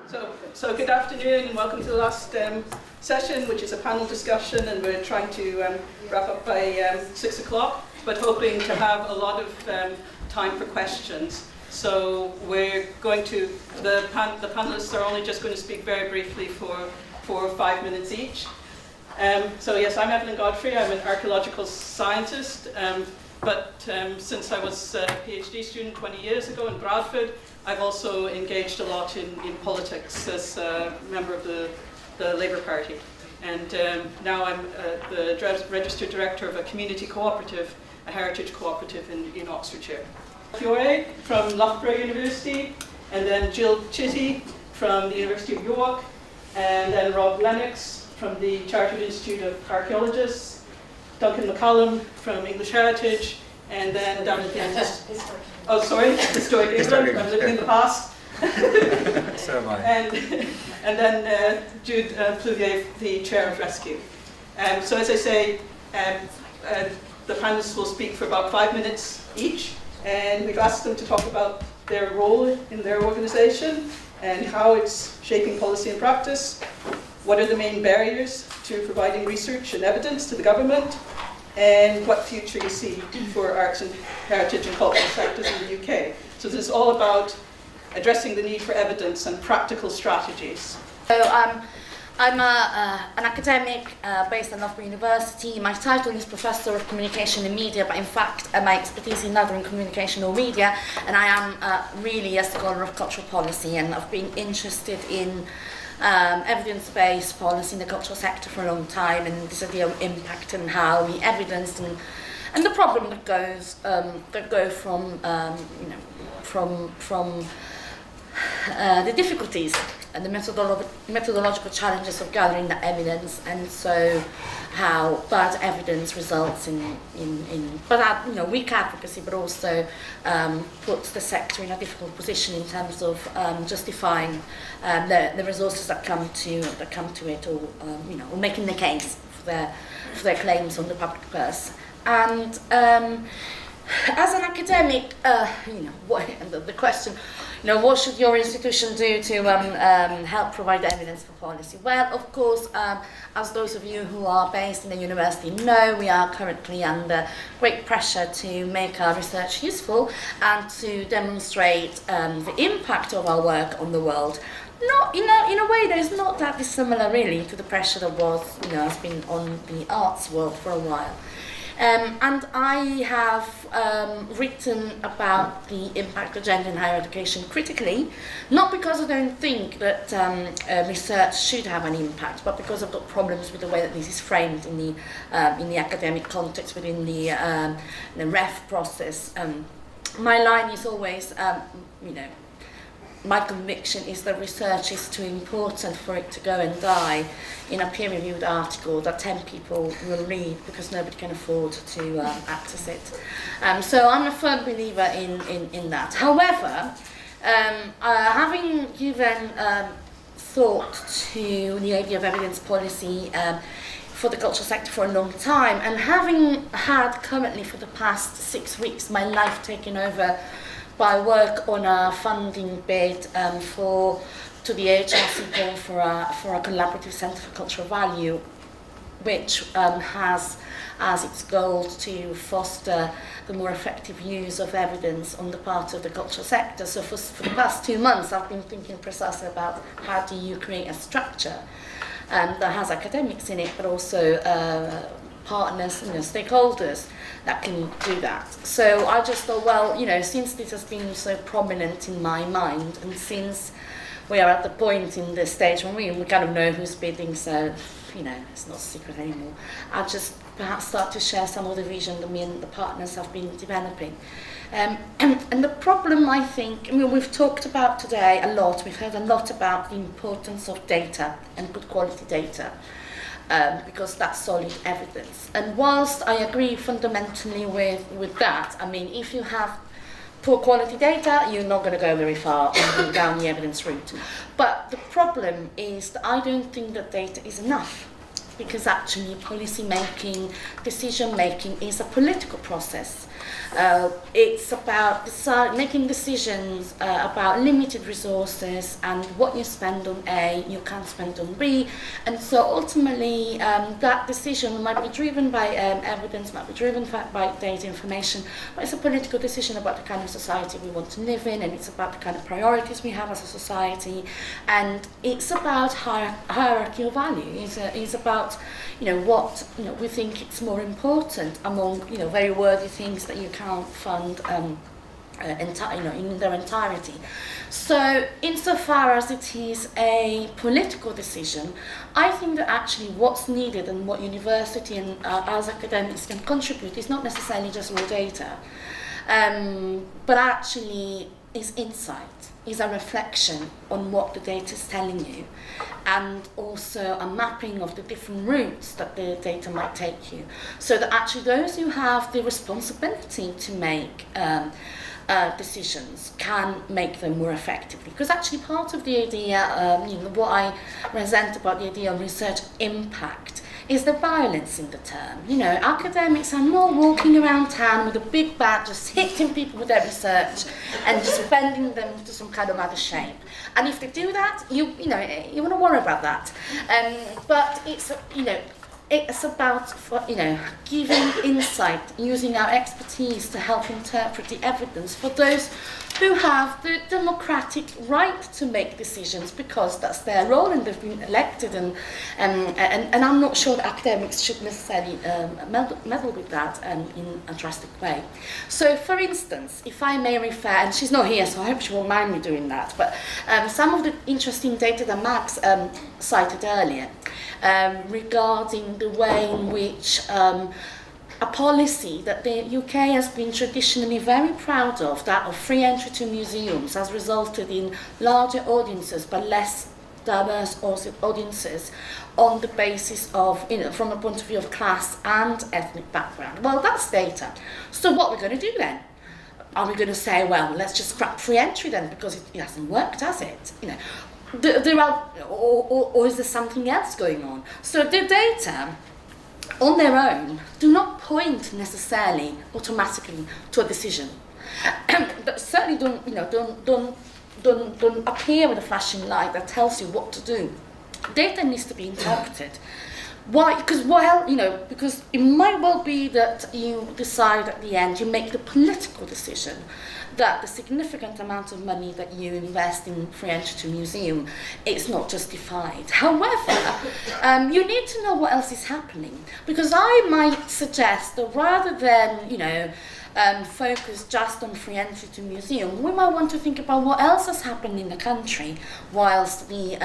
So good afternoon and welcome to the last session, which is a panel discussion, and we're trying to wrap up by 6 o'clock, but hoping to have a lot of time for questions. So we're going to, the panelists are only just going to speak very briefly for 4 or 5 minutes each. So yes, I'm Evelyn Godfrey. I'm an archaeological scientist, but since I was a PhD student 20 years ago in Bradford, I've also engaged a lot in politics as a member of the Labour Party. And now I'm the registered director of a community cooperative, a heritage cooperative in Oxfordshire. Fiore from Loughborough University, and then Gill Chitty from the University of York, and then Rob Lennox from the Chartered Institute of Archaeologists, Duncan McCallum from English Heritage, and then down at the end, Historic England. I'm living in the past. So am I. And then Jude Pluvier, the chair of Rescue. So as I say, the panelists will speak for about 5 minutes each, and we've asked them to talk about their role in their organisation and how it's shaping policy and practice. What are the main barriers to providing research and evidence to the government? And what future you see for arts and heritage and cultural sectors in the UK. So this is all about addressing the need for evidence and practical strategies. So I'm an academic based at Loughborough University. My title is Professor of Communication and Media, but in fact my expertise is neither in communication or media, and I am really a scholar of cultural policy, and I've been interested in evidence-based policy in the cultural sector for a long time, and this is the impact and how we evidence and the problem that go from the difficulties and the methodological challenges of gathering that evidence, and so how bad evidence results in weak advocacy, but also puts the sector in a difficult position in terms of justifying the resources that come to it, or making the case for their claims on the public purse. And as an academic, the question, what should your institution do to help provide evidence for policy? Well, of course, as those of you who are based in the university know, we are currently under great pressure to make our research useful and to demonstrate the impact of our work on the world. Not, in a way that is not that dissimilar really to the pressure that has been on the arts world for a while. And I have written about the impact of gender in higher education critically, not because I don't think that research should have an impact, but because I've got problems with the way that this is framed in the academic context within the ref process. My line is always, my conviction is that research is too important for it to go and die in a peer-reviewed article that 10 people will read because nobody can afford to access it. So I'm a firm believer in that. However, having given thought to the idea of evidence policy for the cultural sector for a long time, and having had currently for the past 6 weeks my life taken over by work on a funding bid to the AHRC call for a collaborative centre for cultural value, which has as its goal to foster the more effective use of evidence on the part of the cultural sector. So for the past 2 months, I've been thinking precisely about how do you create a structure that has academics in it, but also partners, stakeholders that can do that. So I just thought, well, since this has been so prominent in my mind, and since we are at the point in the stage when we kind of know who's bidding, so it's not a secret anymore, I'll just perhaps start to share some of the vision that me and the partners have been developing. And the problem, I think, we've talked about today a lot, we've heard a lot about the importance of data and good quality data. Because that's solid evidence. And whilst I agree fundamentally with that, if you have poor quality data, you're not going to go very far down the evidence route. But the problem is that I don't think that data is enough. because actually policy making, decision making is a political process. It's about making decisions about limited resources, and what you spend on A, you can't spend on B. And so ultimately, that decision might be driven by evidence, might be driven by data information, but it's a political decision about the kind of society we want to live in, and it's about the kind of priorities we have as a society, and it's about hierarchy of value. It's about, what we think it's more important among very worthy things that you can't fund in their entirety. So insofar as it is a political decision, I think that actually what's needed and what university and as academics can contribute is not necessarily just raw data, but actually is insight, is a reflection on what the data is telling you, and also a mapping of the different routes that the data might take you, so that actually those who have the responsibility to make decisions can make them more effectively. Because actually part of the idea, what I resent about the idea of research impact is the violence in the term. Academics are not walking around town with a big bat just hitting people with their research and just bending them to some kind of other shape. And if they do that, you want to worry about that. But it's about giving insight, using our expertise to help interpret the evidence for those who have the democratic right to make decisions, because that's their role and they've been elected, and I'm not sure that academics should necessarily meddle with that in a drastic way. So for instance, if I may refer, and she's not here so I hope she won't mind me doing that, but some of the interesting data that Max cited earlier regarding the way in which a policy that the UK has been traditionally very proud of, that of free entry to museums, has resulted in larger audiences but less diverse audiences on the basis of, from a point of view of class and ethnic background. Well, that's data. So what are we going to do then? Are we going to say, well, let's just scrap free entry then because it hasn't worked, has it? There are, or is there something else going on? So the data on their own do not point necessarily automatically to a decision. But certainly don't appear with a flashing light that tells you what to do. Data needs to be interpreted. Why? Because it might well be that you decide at the end, you make the political decision that the significant amount of money that you invest in free entry to museum is not justified. However, you need to know what else is happening, because I might suggest that rather than focus just on free entry to museum, we might want to think about what else has happened in the country whilst the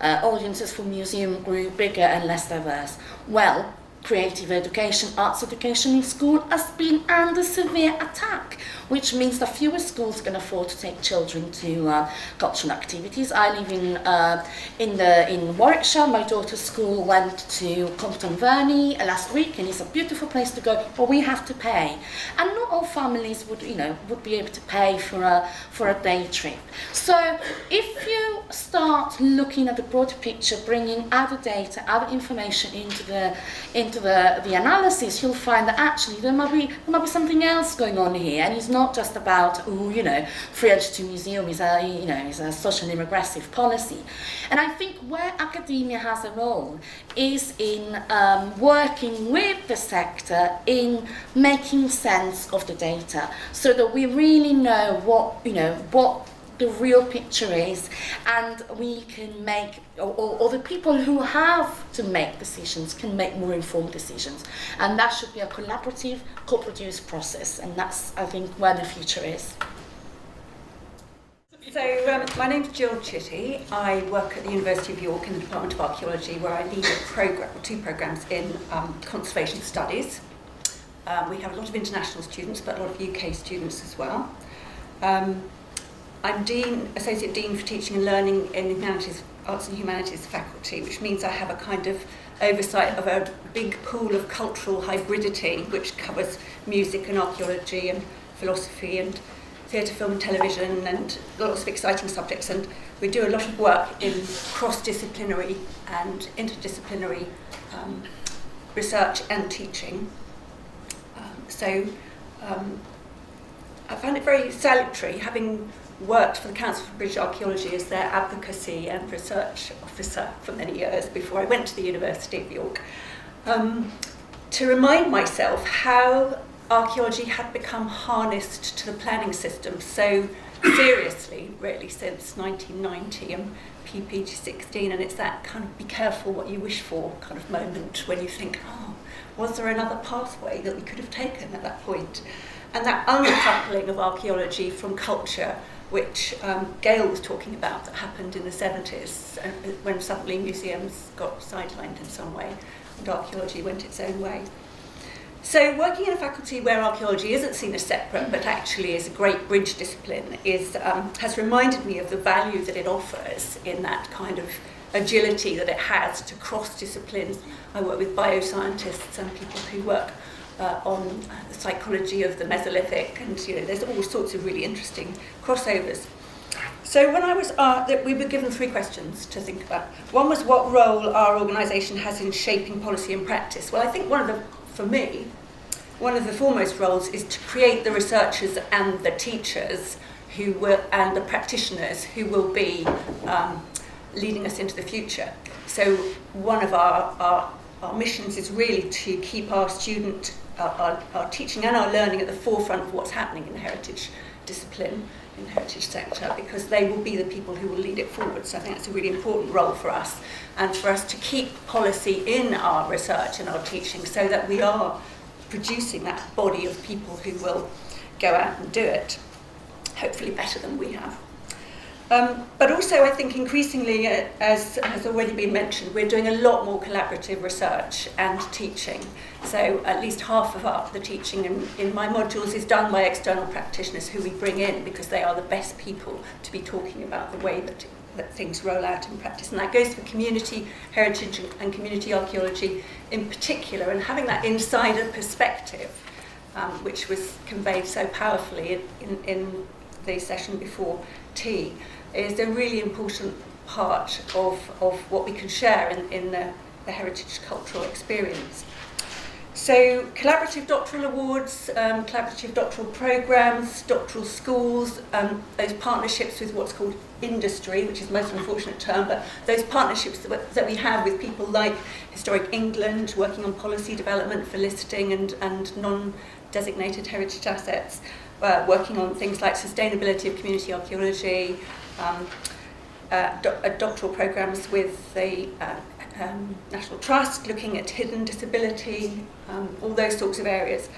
audiences for museum grew bigger and less diverse. Well, creative education, arts education in school has been under severe attack, which means that fewer schools can afford to take children to cultural activities. I live in Warwickshire. My daughter's school went to Compton Verney last week, and it's a beautiful place to go, but we have to pay. And not all families would be able to pay for a day trip. So if you start looking at the broader picture, bringing other data, other information into the analysis, you'll find that actually there might be something else going on here, and it's not just about free entry to museum is a socially regressive policy. And I think where academia has a role is in working with the sector in making sense of the data, so that we really know what the real picture is, and we can make, or the people who have to make decisions can make more informed decisions. And that should be a collaborative, co-produced process, and that's, I think, where the future is. So my name's Gill Chitty. I work at the University of York in the Department of Archaeology, where I lead two programs in conservation studies. We have a lot of international students, but a lot of UK students as well. I'm Associate Dean for Teaching and Learning in the Humanities, Arts and Humanities faculty, which means I have a kind of oversight of a big pool of cultural hybridity, which covers music and archaeology and philosophy and theatre, film and television, and lots of exciting subjects. And we do a lot of work in cross-disciplinary and interdisciplinary research and teaching. I found it very salutary, having worked for the Council for British Archaeology as their advocacy and research officer for many years before I went to the University of York, to remind myself how archaeology had become harnessed to the planning system so seriously, really, since 1990 and PPG16, and it's that kind of be careful what you wish for kind of moment when you think, oh, was there another pathway that we could have taken at that point? And that uncoupling of archaeology from culture, which Gill was talking about, that happened in the 70s when suddenly museums got sidelined in some way and archaeology went its own way. So working in a faculty where archaeology isn't seen as separate but actually is a great bridge discipline has reminded me of the value that it offers in that kind of agility that it has to cross disciplines. I work with bioscientists and people who work on the psychology of the Mesolithic, and there's all sorts of really interesting crossovers. So when I was we were given 3 questions to think about. One was what role our organisation has in shaping policy and practice. Well, I think for me, one of the foremost roles is to create the researchers and the teachers and the practitioners who will be leading us into the future. So one of our missions is really to keep our our teaching and our learning at the forefront of what's happening in the heritage discipline, in the heritage sector, because they will be the people who will lead it forward. So I think that's a really important role for us, and for us to keep policy in our research and our teaching so that we are producing that body of people who will go out and do it, hopefully better than we have. But also, I think increasingly, as has already been mentioned, we're doing a lot more collaborative research and teaching. So at least half of the teaching in my modules is done by external practitioners who we bring in because they are the best people to be talking about the way that things roll out in practice. And that goes for community heritage and community archaeology in particular, and having that insider perspective, which was conveyed so powerfully in the session before tea, is a really important part of what we can share in the heritage cultural experience. So collaborative doctoral awards, collaborative doctoral programmes, doctoral schools, those partnerships with what's called industry, which is the most unfortunate term, but those partnerships that we have with people like Historic England, working on policy development for listing and non-designated heritage assets, working on things like sustainability of community archaeology, doctoral programmes with the National Trust, looking at hidden disability, all those sorts of areas.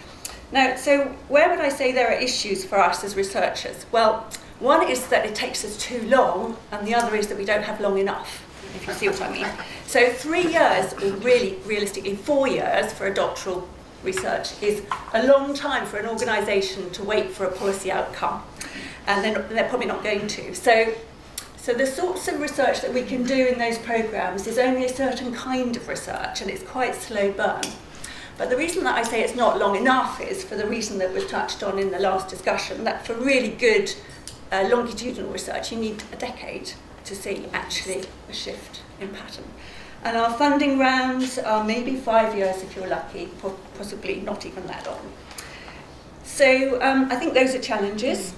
Now, so where would I say there are issues for us as researchers? Well, one is that it takes us too long, and the other is that we don't have long enough, if you see what I mean. So 3 years, or really realistically 4 years for a doctoral research is a long time for an organisation to wait for a policy outcome, and they're probably not going to. So the sorts of research that we can do in those programmes is only a certain kind of research, and it's quite slow burn. But the reason that I say it's not long enough is for the reason that was touched on in the last discussion, that for really good longitudinal research you need a decade to see actually a shift in pattern. And our funding rounds are maybe 5 years if you're lucky, possibly not even that long. So I think those are challenges.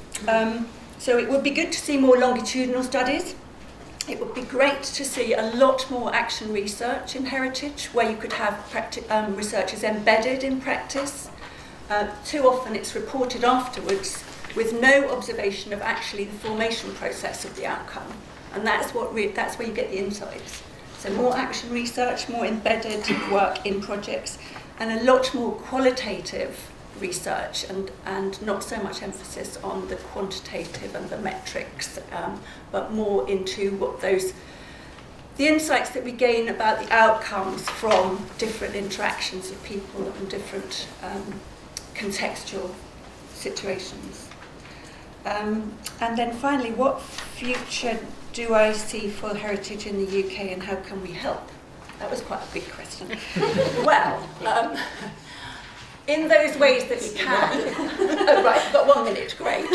So it would be good to see more longitudinal studies. It would be great to see a lot more action research in heritage, where you could have researchers embedded in practice. Too often it's reported afterwards with no observation of actually the formation process of the outcome. And that's where you get the insights. So more action research, more embedded work in projects, and a lot more qualitative research and not so much emphasis on the quantitative and the metrics, but more into the insights that we gain about the outcomes from different interactions of people and different contextual situations. And then finally, what future do I see for heritage in the UK, and how can we help? That was quite a big question. Well, in those ways that we can. Oh, right, I've got 1 minute, great.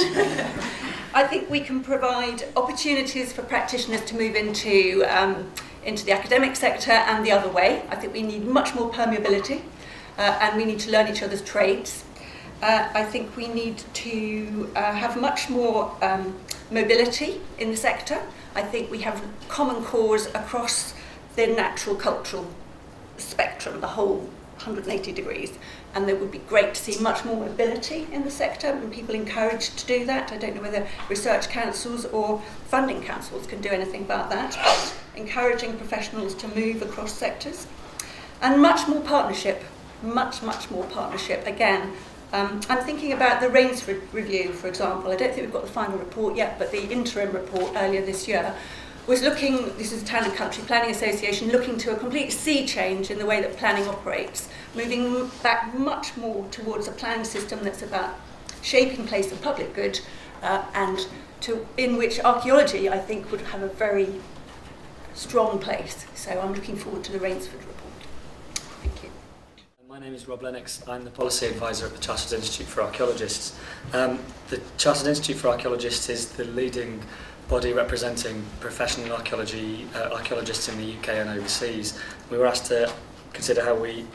I think we can provide opportunities for practitioners to move into into the academic sector and the other way. I think we need much more permeability and we need to learn each other's trades. I think we need to have much more mobility in the sector. I think we have common cause across the natural cultural spectrum, the whole 180 degrees, and it would be great to see much more mobility in the sector and people encouraged to do that. I don't know whether research councils or funding councils can do anything about that, but encouraging professionals to move across sectors. And much more partnership, much more partnership. Again, I'm thinking about the Rainsford review, for example. I don't think we've got the final report yet, but the interim report earlier this year was looking, this is Town and Country Planning Association, looking to a complete sea change in the way that planning operates, moving back much more towards a planning system that's about shaping place of public good and in which archaeology, I think, would have a very strong place. So I'm looking forward to the Rainsford report. Thank you. My name is Rob Lennox. I'm the Policy Advisor at the Chartered Institute for Archaeologists. The Chartered Institute for Archaeologists is the leading body representing professional archaeologists in the UK and overseas. We were asked to consider how we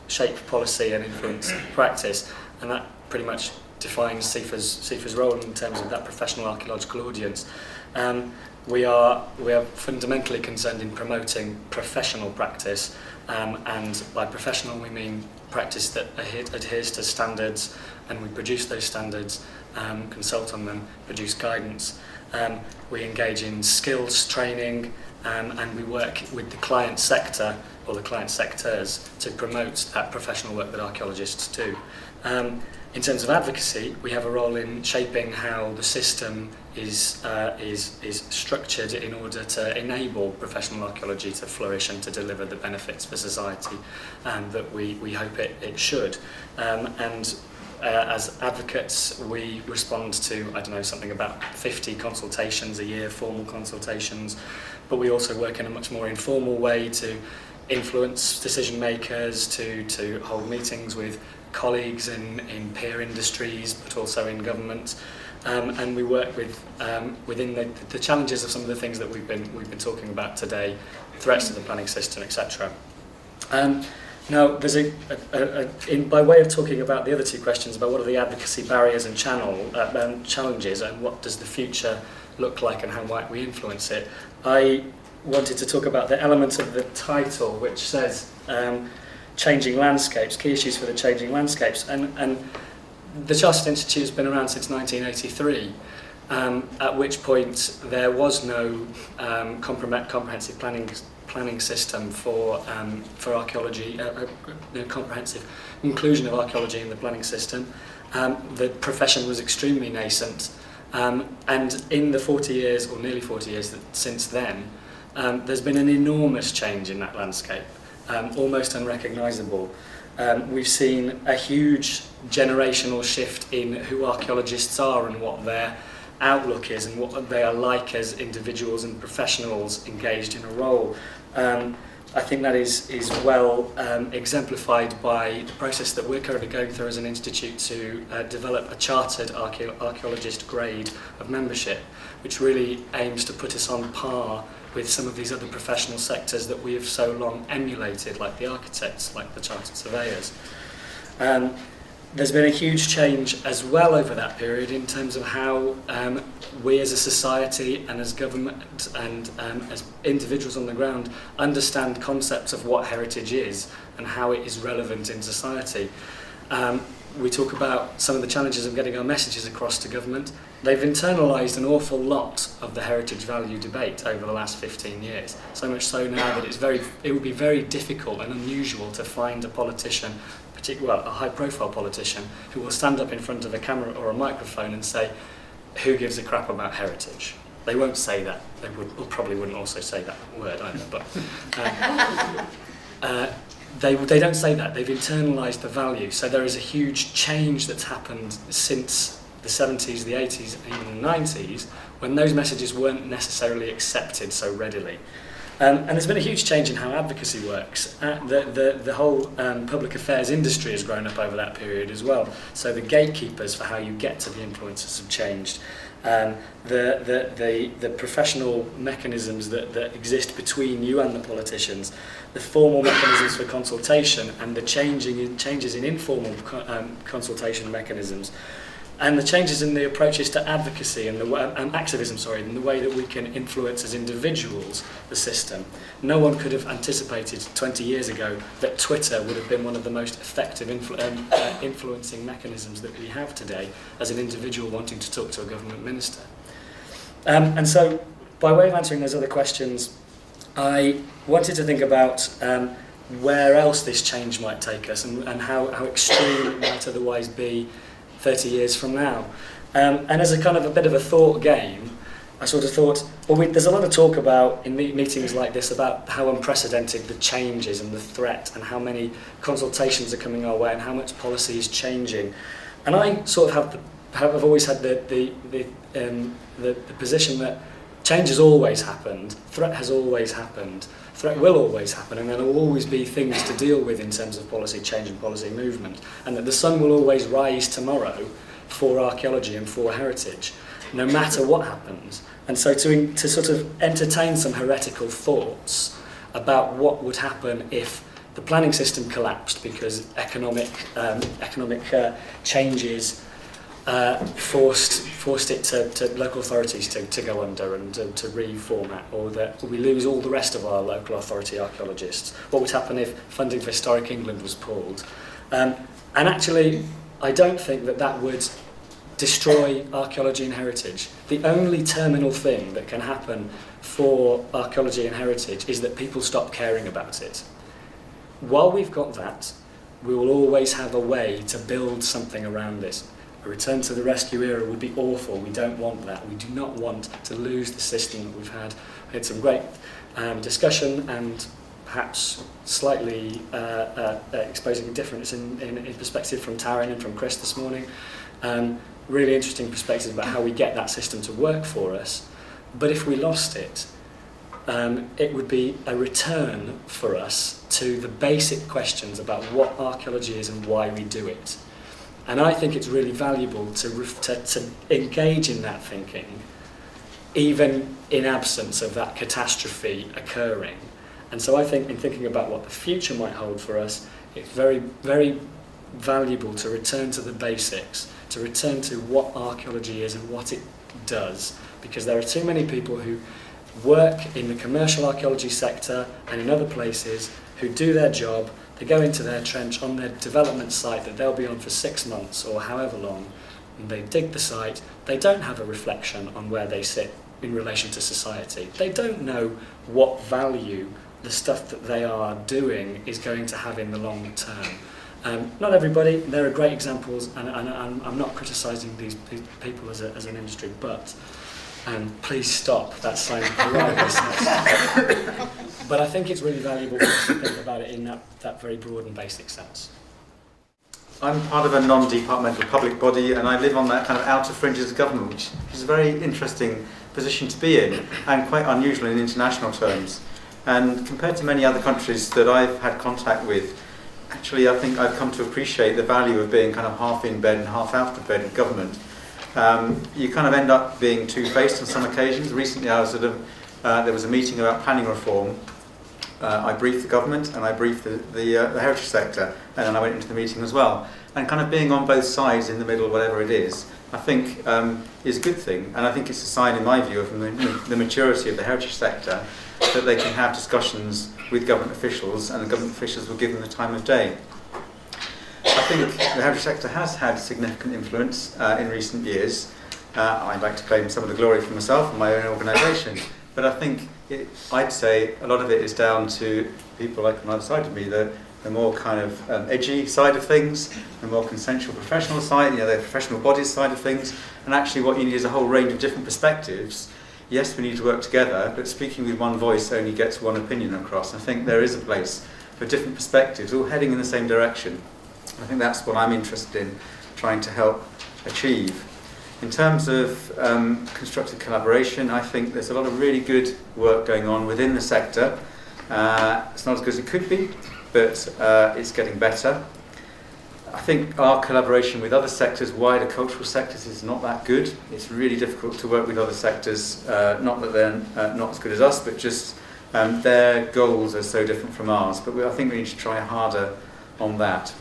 shape policy and influence practice, and that pretty much defines CIFA's role in terms of that professional archaeological audience. We are fundamentally concerned in promoting professional practice, and by professional we mean practice that adheres to standards, and we produce those standards, consult on them, produce guidance. We engage in skills training, and we work with the client sector or the client sectors to promote that professional work that archaeologists do. In terms of advocacy, we have a role in shaping how the system is structured in order to enable professional archaeology to flourish and to deliver the benefits for society that we hope it should. As advocates, we respond to, I don't know, something about 50 consultations a year, formal consultations, but we also work in a much more informal way to influence decision makers, to hold meetings with colleagues in peer industries, but also in government, and we work with within the challenges of some of the things that we've been talking about today, threats to the planning system, etc. Now, there's by way of talking about the other two questions about what are the advocacy barriers and challenges, and what does the future look like and how might we influence it, I wanted to talk about the element of the title which says changing landscapes, key issues for the changing landscapes, and the Chartered Institute has been around since 1983, at which point there was no comprehensive planning system for archaeology, comprehensive inclusion of archaeology in the planning system. The profession was extremely nascent, and in the 40 years, or nearly 40 years since then, there's been an enormous change in that landscape, almost unrecognisable. We've seen a huge generational shift in who archaeologists are and what their outlook is and what they are like as individuals and professionals engaged in a role. I think that is well exemplified by the process that we're currently going through as an institute to develop a chartered archaeologist grade of membership, which really aims to put us on par with some of these other professional sectors that we have so long emulated, like the architects, like the chartered surveyors. There's been a huge change as well over that period in terms of how we as a society and as government and as individuals on the ground understand concepts of what heritage is and how it is relevant in society. We talk about some of the challenges of getting our messages across to government. They've internalised an awful lot of the heritage value debate over the last 15 years. So much so now that it would be very difficult and unusual to find a politician, a high-profile politician, who will stand up in front of a camera or a microphone and say, "Who gives a crap about heritage?" They won't say that. They probably wouldn't also say that word either. But they don't say that. They've internalised the value. So there is a huge change that's happened since the 70s, the 80s, and even the 90s, when those messages weren't necessarily accepted so readily. And there's been a huge change in how advocacy works. The whole public affairs industry has grown up over that period as well. So the gatekeepers for how you get to the influencers have changed. The professional mechanisms that exist between you and the politicians, the formal mechanisms for consultation, and the changes in informal consultation mechanisms, and the changes in the approaches to advocacy and activism, and the way that we can influence as individuals the system. No one could have anticipated 20 years ago that Twitter would have been one of the most effective influencing mechanisms that we have today as an individual wanting to talk to a government minister. And so, by way of answering those other questions, I wanted to think about where else this change might take us and how extreme it might otherwise be 30 years from now. And as a kind of a bit of a thought game, I sort of thought, well, there's a lot of talk about, in meetings like this, about how unprecedented the change is and the threat and how many consultations are coming our way and how much policy is changing. And I sort of have always had the position that change has always happened, threat has always happened, threat will always happen, and there will always be things to deal with in terms of policy change and policy movement, and that the sun will always rise tomorrow for archaeology and for heritage, no matter what happens. And so to sort of entertain some heretical thoughts about what would happen if the planning system collapsed because economic changes forced it to local authorities to go under and to reformat, or that we lose all the rest of our local authority archaeologists. What would happen if funding for Historic England was pulled? And actually, I don't think that would destroy archaeology and heritage. The only terminal thing that can happen for archaeology and heritage is that people stop caring about it. While we've got that, we will always have a way to build something around this. A return to the rescue era would be awful. We don't want that. We do not want to lose the system that we've had. We had some great discussion and perhaps slightly exposing a difference in perspective from Taryn and from Chris this morning. Really interesting perspectives about how we get that system to work for us. But if we lost it, it would be a return for us to the basic questions about what archaeology is and why we do it. And I think it's really valuable to engage in that thinking, even in absence of that catastrophe occurring. And so I think in thinking about what the future might hold for us, it's very, very valuable to return to the basics, to return to what archaeology is and what it does, because there are too many people who work in the commercial archaeology sector and in other places who do their job. They go into their trench on their development site that they'll be on for 6 months or however long, and they dig the site. They don't have a reflection on where they sit in relation to society. They don't know what value the stuff that they are doing is going to have in the long term. Not everybody, there are great examples, and I'm not criticising these people as an industry, but please stop that sign of arrivalness. But I think it's really valuable for us to think about it in that very broad and basic sense. I'm part of a non-departmental public body, and I live on that kind of outer fringes of government, which is a very interesting position to be in, and quite unusual in international terms. And compared to many other countries that I've had contact with, actually I think I've come to appreciate the value of being kind of half in bed and half out of bed in government. You kind of end up being two-faced on some occasions. Recently I was there was a meeting about planning reform. I briefed the government and I briefed the heritage sector, and then I went into the meeting as well. And kind of being on both sides, in the middle, whatever it is, I think is a good thing. And I think it's a sign, in my view, of the maturity of the heritage sector, that they can have discussions with government officials, and the government officials will give them the time of day. I think the heritage sector has had significant influence in recent years. I'd like to claim some of the glory for myself and my own organisation, but I think I'd say a lot of it is down to people like on the other side of me, the more kind of edgy side of things, the more consensual professional side, the professional bodies side of things, and actually what you need is a whole range of different perspectives. Yes, we need to work together, but speaking with one voice only gets one opinion across. I think there is a place for different perspectives, all heading in the same direction. I think that's what I'm interested in trying to help achieve. In terms of constructive collaboration, I think there's a lot of really good work going on within the sector. It's not as good as it could be, but it's getting better. I think our collaboration with other sectors, wider cultural sectors, is not that good. It's really difficult to work with other sectors, not that they're not as good as us, but just their goals are so different from ours. But I think we need to try harder on that.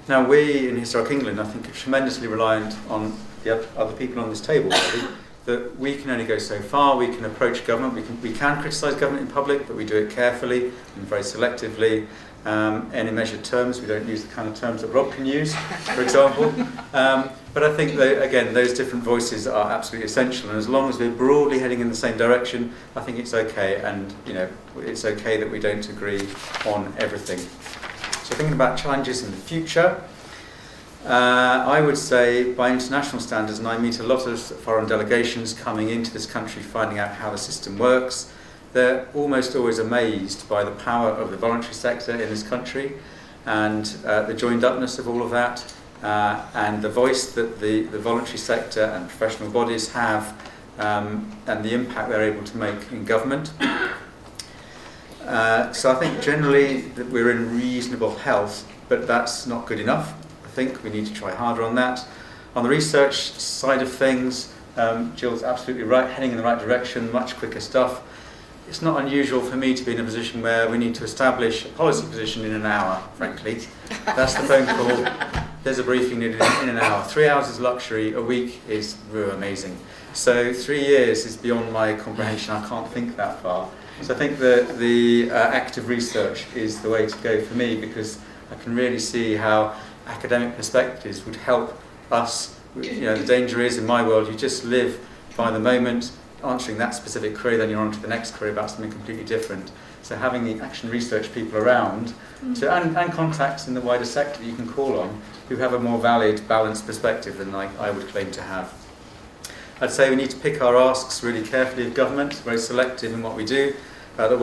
Now, we in Historic England, I think, are tremendously reliant on the other people on this table, really, that we can only go so far. We can approach government, we can criticise government in public, but we do it carefully and very selectively. And in measured terms, we don't use the kind of terms that Rob can use, for example. But I think, that, again, those different voices are absolutely essential, and as long as we're broadly heading in the same direction, I think it's okay, and it's okay that we don't agree on everything. So thinking about challenges in the future, I would say by international standards, and I meet a lot of foreign delegations coming into this country finding out how the system works, they're almost always amazed by the power of the voluntary sector in this country and the joined-upness of all of that and the voice that the voluntary sector and professional bodies have and the impact they're able to make in government. So I think generally that we're in reasonable health, but that's not good enough. I think we need to try harder on that. On the research side of things, Gill's absolutely right, heading in the right direction, much quicker stuff. It's not unusual for me to be in a position where we need to establish a policy position in an hour, frankly. That's the phone call. There's a briefing needed in an hour. 3 hours is luxury, a week is really amazing. So 3 years is beyond my comprehension. I can't think that far. So I think that the active research is the way to go for me, because I can really see how academic perspectives would help us. The danger is, in my world, you just live by the moment, answering that specific query, then you're on to the next query about something completely different. So having the action research people around and contacts in the wider sector that you can call on who have a more valid, balanced perspective than I would claim to have. I'd say we need to pick our asks really carefully of government, very selective in what we do. The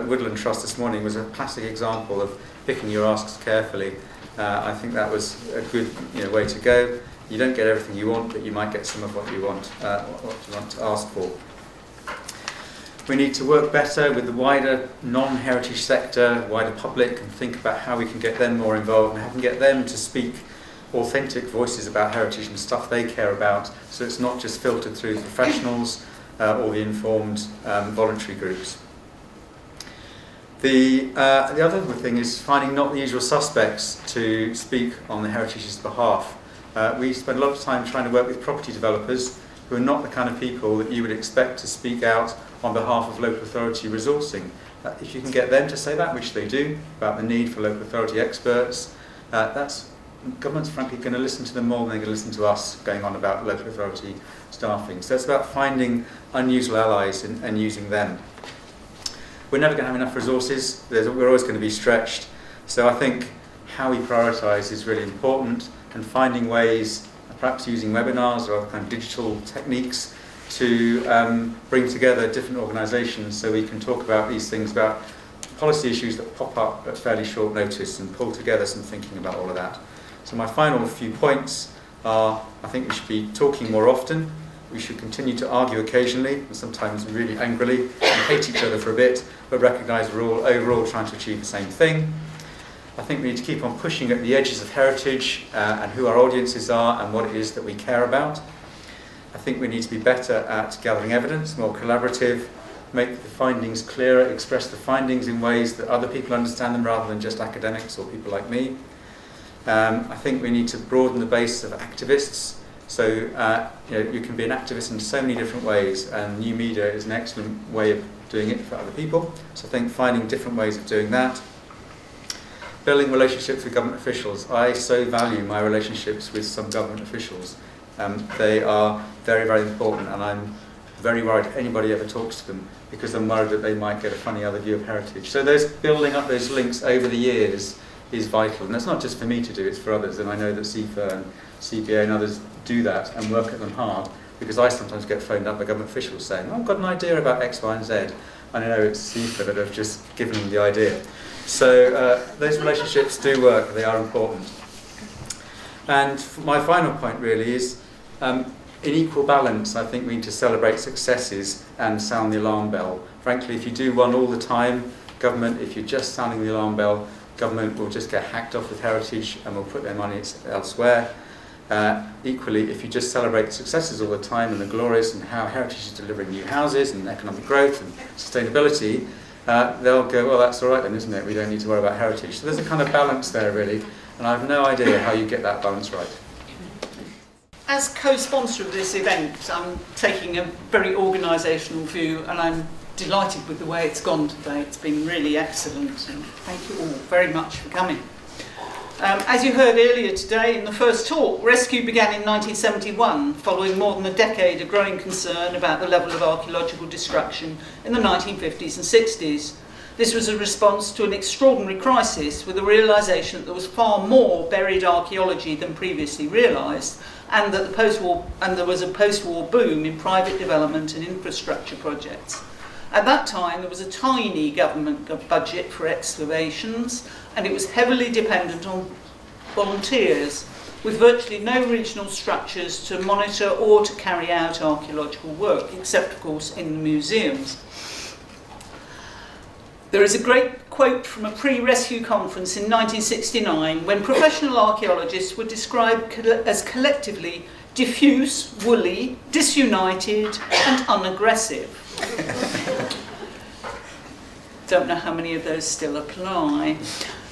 Woodland Trust this morning was a classic example of picking your asks carefully. I think that was a good way to go. You don't get everything you want, but you might get some of what you want to ask for. We need to work better with the wider non-heritage sector, wider public, and think about how we can get them more involved and how we can get them to speak authentic voices about heritage and stuff they care about, so it's not just filtered through the professionals or the informed voluntary groups. The other thing is finding not the usual suspects to speak on the heritage's behalf. We spend a lot of time trying to work with property developers who are not the kind of people that you would expect to speak out on behalf of local authority resourcing. If you can get them to say that, which they do, about the need for local authority experts, government's frankly going to listen to them more than they're going to listen to us going on about local authority staffing. So it's about finding unusual allies and using them. We're never going to have enough resources. We're always going to be stretched. So I think how we prioritise is really important, and finding ways, perhaps using webinars or other kind of digital techniques to bring together different organisations so we can talk about these things, about policy issues that pop up at fairly short notice, and pull together some thinking about all of that. So my final few points are, I think we should be talking more often. We should continue to argue occasionally, and sometimes really angrily, and hate each other for a bit, but recognise we're all overall trying to achieve the same thing. I think we need to keep on pushing at the edges of heritage and who our audiences are and what it is that we care about. I think we need to be better at gathering evidence, more collaborative, make the findings clearer, express the findings in ways that other people understand them rather than just academics or people like me. I think we need to broaden the base of activists. So you can be an activist in so many different ways, and new media is an excellent way of doing it for other people. So I think finding different ways of doing that. Building relationships with government officials. I so value my relationships with some government officials. They are very, very important, and I'm very worried if anybody ever talks to them, because I'm worried that they might get a funny other view of heritage. So building up those links over the years is vital, and that's not just for me to do, it's for others, and I know that CIFA and CPA and others do that and work at them hard, because I sometimes get phoned up by government officials saying, I've got an idea about X, Y and Z, and I know it's CIFA that have just given them the idea. So those relationships do work, they are important. And my final point really is, in equal balance, I think we need to celebrate successes and sound the alarm bell. Frankly, if you do one all the time, government, if you're just sounding the alarm bell, government will just get hacked off with heritage and will put their money elsewhere. Equally, if you just celebrate successes all the time and the glories and how heritage is delivering new houses and economic growth and sustainability, they'll go, well, that's all right then, isn't it? We don't need to worry about heritage. So there's a kind of balance there, really, and I have no idea how you get that balance right. As co-sponsor of this event, I'm taking a very organisational view, and I'm delighted with the way it's gone today. It's been really excellent, and thank you all very much for coming. As you heard earlier today in the first talk, rescue began in 1971, following more than a decade of growing concern about the level of archaeological destruction in the 1950s and 60s. This was a response to an extraordinary crisis, with the realisation that there was far more buried archaeology than previously realised, and that there was a post-war boom in private development and infrastructure projects. At that time, there was a tiny government budget for excavations, and it was heavily dependent on volunteers, with virtually no regional structures to monitor or to carry out archaeological work, except, of course, in the museums. There is a great quote from a pre-rescue conference in 1969 when professional archaeologists were described as collectively diffuse, woolly, disunited and unaggressive. Don't know how many of those still apply.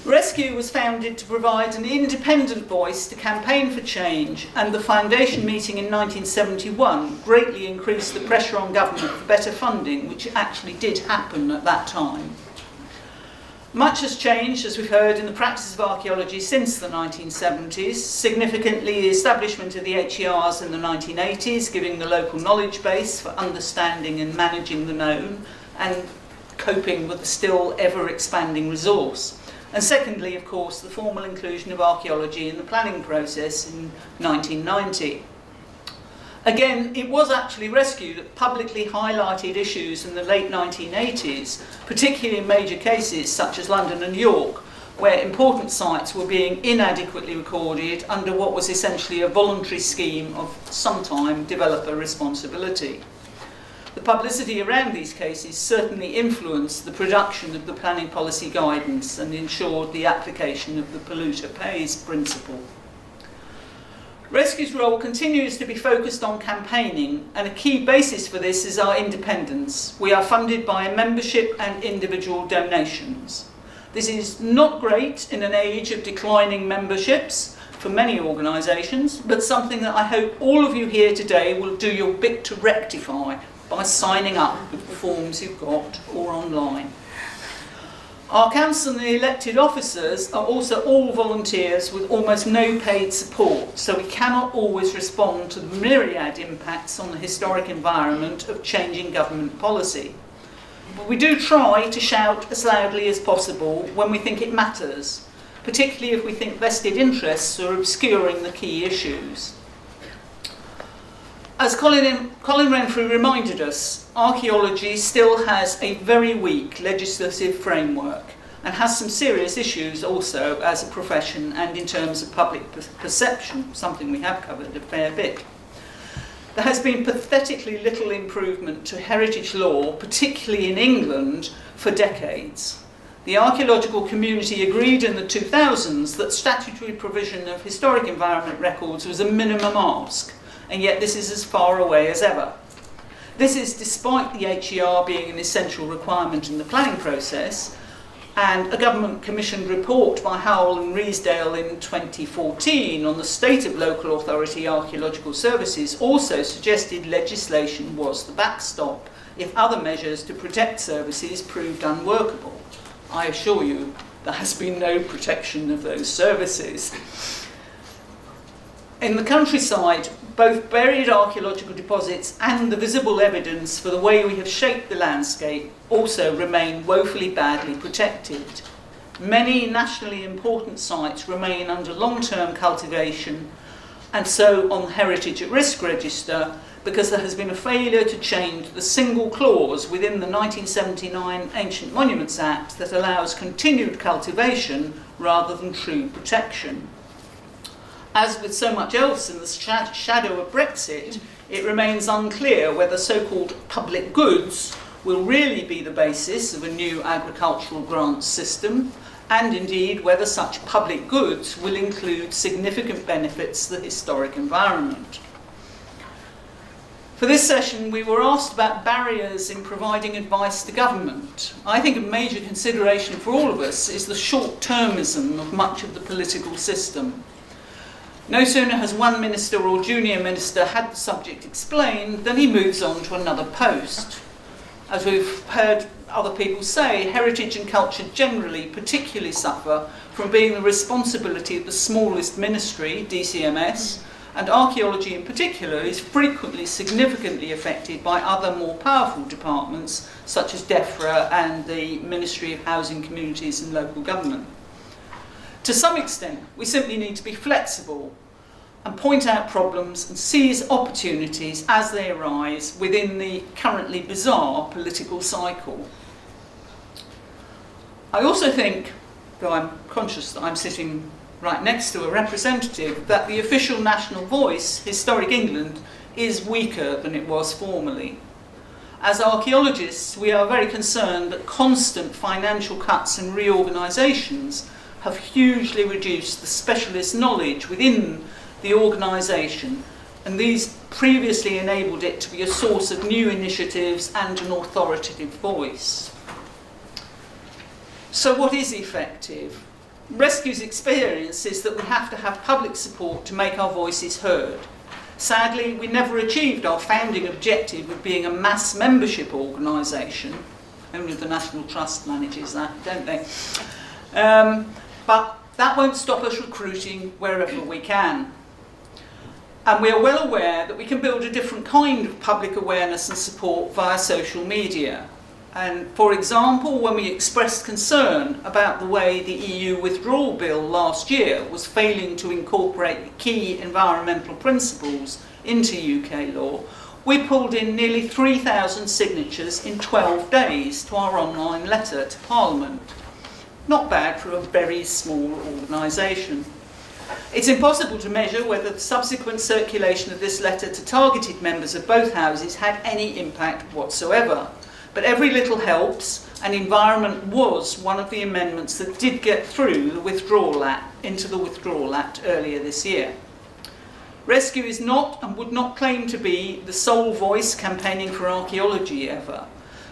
Rescue was founded to provide an independent voice to campaign for change, and the foundation meeting in 1971 greatly increased the pressure on government for better funding, which actually did happen at that time. Much has changed, as we've heard, in the practice of archaeology since the 1970s. Significantly, the establishment of the AHRC in the 1980s, giving the local knowledge base for understanding and managing the known, and coping with the still ever-expanding resource. And secondly, of course, the formal inclusion of archaeology in the planning process in 1990. Again, it was actually rescue that publicly highlighted issues in the late 1980s, particularly in major cases such as London and York, where important sites were being inadequately recorded under what was essentially a voluntary scheme of sometime developer responsibility. The publicity around these cases certainly influenced the production of the planning policy guidance and ensured the application of the polluter pays principle. Rescue's role continues to be focused on campaigning, and a key basis for this is our independence. We are funded by a membership and individual donations. This is not great in an age of declining memberships for many organisations, but something that I hope all of you here today will do your bit to rectify by signing up with the forms you've got or online. Our council and the elected officers are also all volunteers with almost no paid support, so we cannot always respond to the myriad impacts on the historic environment of changing government policy. But we do try to shout as loudly as possible when we think it matters, particularly if we think vested interests are obscuring the key issues. As Colin Renfrew reminded us, archaeology still has a very weak legislative framework and has some serious issues also as a profession and in terms of public perception, something we have covered a fair bit. There has been pathetically little improvement to heritage law, particularly in England, for decades. The archaeological community agreed in the 2000s that statutory provision of historic environment records was a minimum ask, and yet this is as far away as ever. This is despite the HER being an essential requirement in the planning process, and a government-commissioned report by Howell and Riesdale in 2014 on the state of local authority archaeological services also suggested legislation was the backstop if other measures to protect services proved unworkable. I assure you, there has been no protection of those services. In the countryside, both buried archaeological deposits and the visible evidence for the way we have shaped the landscape also remain woefully badly protected. Many nationally important sites remain under long-term cultivation and so on the Heritage at Risk Register because there has been a failure to change the single clause within the 1979 Ancient Monuments Act that allows continued cultivation rather than true protection. As with so much else in the shadow of Brexit, it remains unclear whether so-called public goods will really be the basis of a new agricultural grants system, and indeed whether such public goods will include significant benefits to the historic environment. For this session, we were asked about barriers in providing advice to government. I think a major consideration for all of us is the short-termism of much of the political system. No sooner has one minister or junior minister had the subject explained than he moves on to another post. As we've heard other people say, heritage and culture generally particularly suffer from being the responsibility of the smallest ministry, DCMS, and archaeology in particular is frequently significantly affected by other more powerful departments such as DEFRA and the Ministry of Housing, Communities and Local Government. To some extent, we simply need to be flexible and point out problems and seize opportunities as they arise within the currently bizarre political cycle. I also think, though I'm conscious that I'm sitting right next to a representative, that the official national voice, Historic England, is weaker than it was formerly. As archaeologists, we are very concerned that constant financial cuts and reorganisations have hugely reduced the specialist knowledge within the organisation, and these previously enabled it to be a source of new initiatives and an authoritative voice. So what is effective? Rescue's experience is that we have to have public support to make our voices heard. Sadly, we never achieved our founding objective of being a mass membership organisation. Only the National Trust manages that, don't they? But that won't stop us recruiting wherever we can. And we are well aware that we can build a different kind of public awareness and support via social media. And for example, when we expressed concern about the way the EU withdrawal bill last year was failing to incorporate key environmental principles into UK law, we pulled in nearly 3,000 signatures in 12 days to our online letter to Parliament. Not bad for a very small organisation. It's impossible to measure whether the subsequent circulation of this letter to targeted members of both houses had any impact whatsoever. But every little helps, and environment was one of the amendments that did get through the Withdrawal Act, into the Withdrawal Act earlier this year. Rescue is not and would not claim to be the sole voice campaigning for archaeology ever,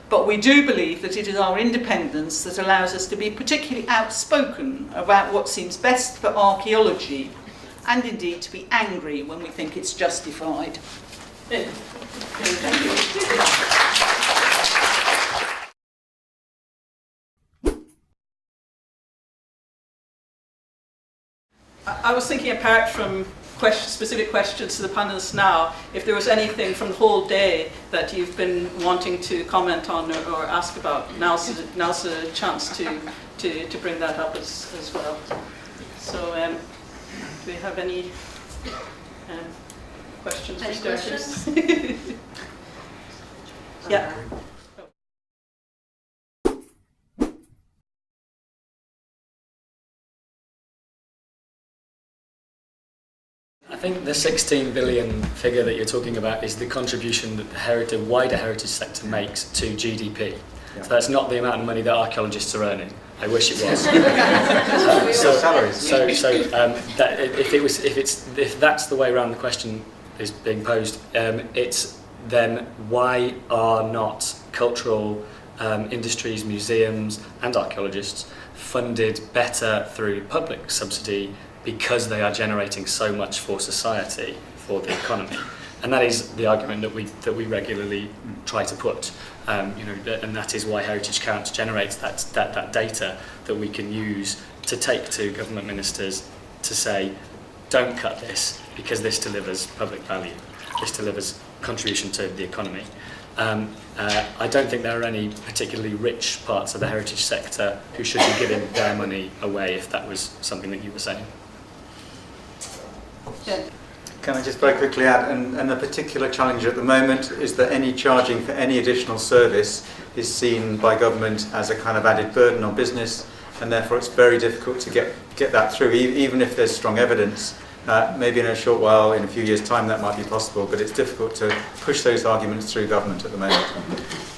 but we do believe that it is our independence that allows us to be particularly outspoken about what seems best for archaeology, and indeed to be angry when we think it's justified. I was thinking, apart from specific questions to the panelists now, if there was anything from the whole day that you've been wanting to comment on or ask about, now's a chance to bring that up as well. So, do we have any questions for starters? Yeah. I think the 16 billion figure that you're talking about is the contribution that the wider heritage sector makes to GDP. Yeah. So that's not the amount of money that archaeologists are earning. I wish it was. If that's the way around the question is being posed, it's then why are not cultural industries, museums and archaeologists funded better through public subsidy, because they are generating so much for society, for the economy, and that is the argument that we regularly try to put, and that is why Heritage Counts generates that data that we can use to take to government ministers to say, don't cut this because this delivers public value, this delivers contribution to the economy. I don't think there are any particularly rich parts of the heritage sector who should be giving their money away, if that was something that you were saying. Yeah. Can I just very quickly add, and the particular challenge at the moment is that any charging for any additional service is seen by government as a kind of added burden on business, and therefore it's very difficult to get that through, even if there's strong evidence Maybe in a short while, in a few years' time, that might be possible, but it's difficult to push those arguments through government at the moment.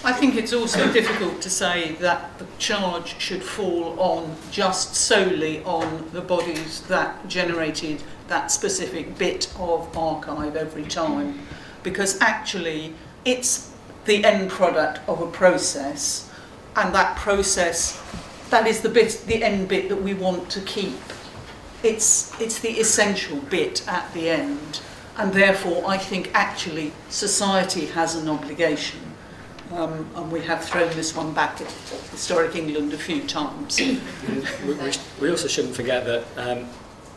I think it's also difficult to say that the charge should fall on just solely on the bodies that generated that specific bit of archive every time, because actually it's the end product of a process, and that process, that is the end bit that we want to keep. It's the essential bit at the end, and therefore I think actually society has an obligation, and we have thrown this one back at historic England a few times. We also shouldn't forget that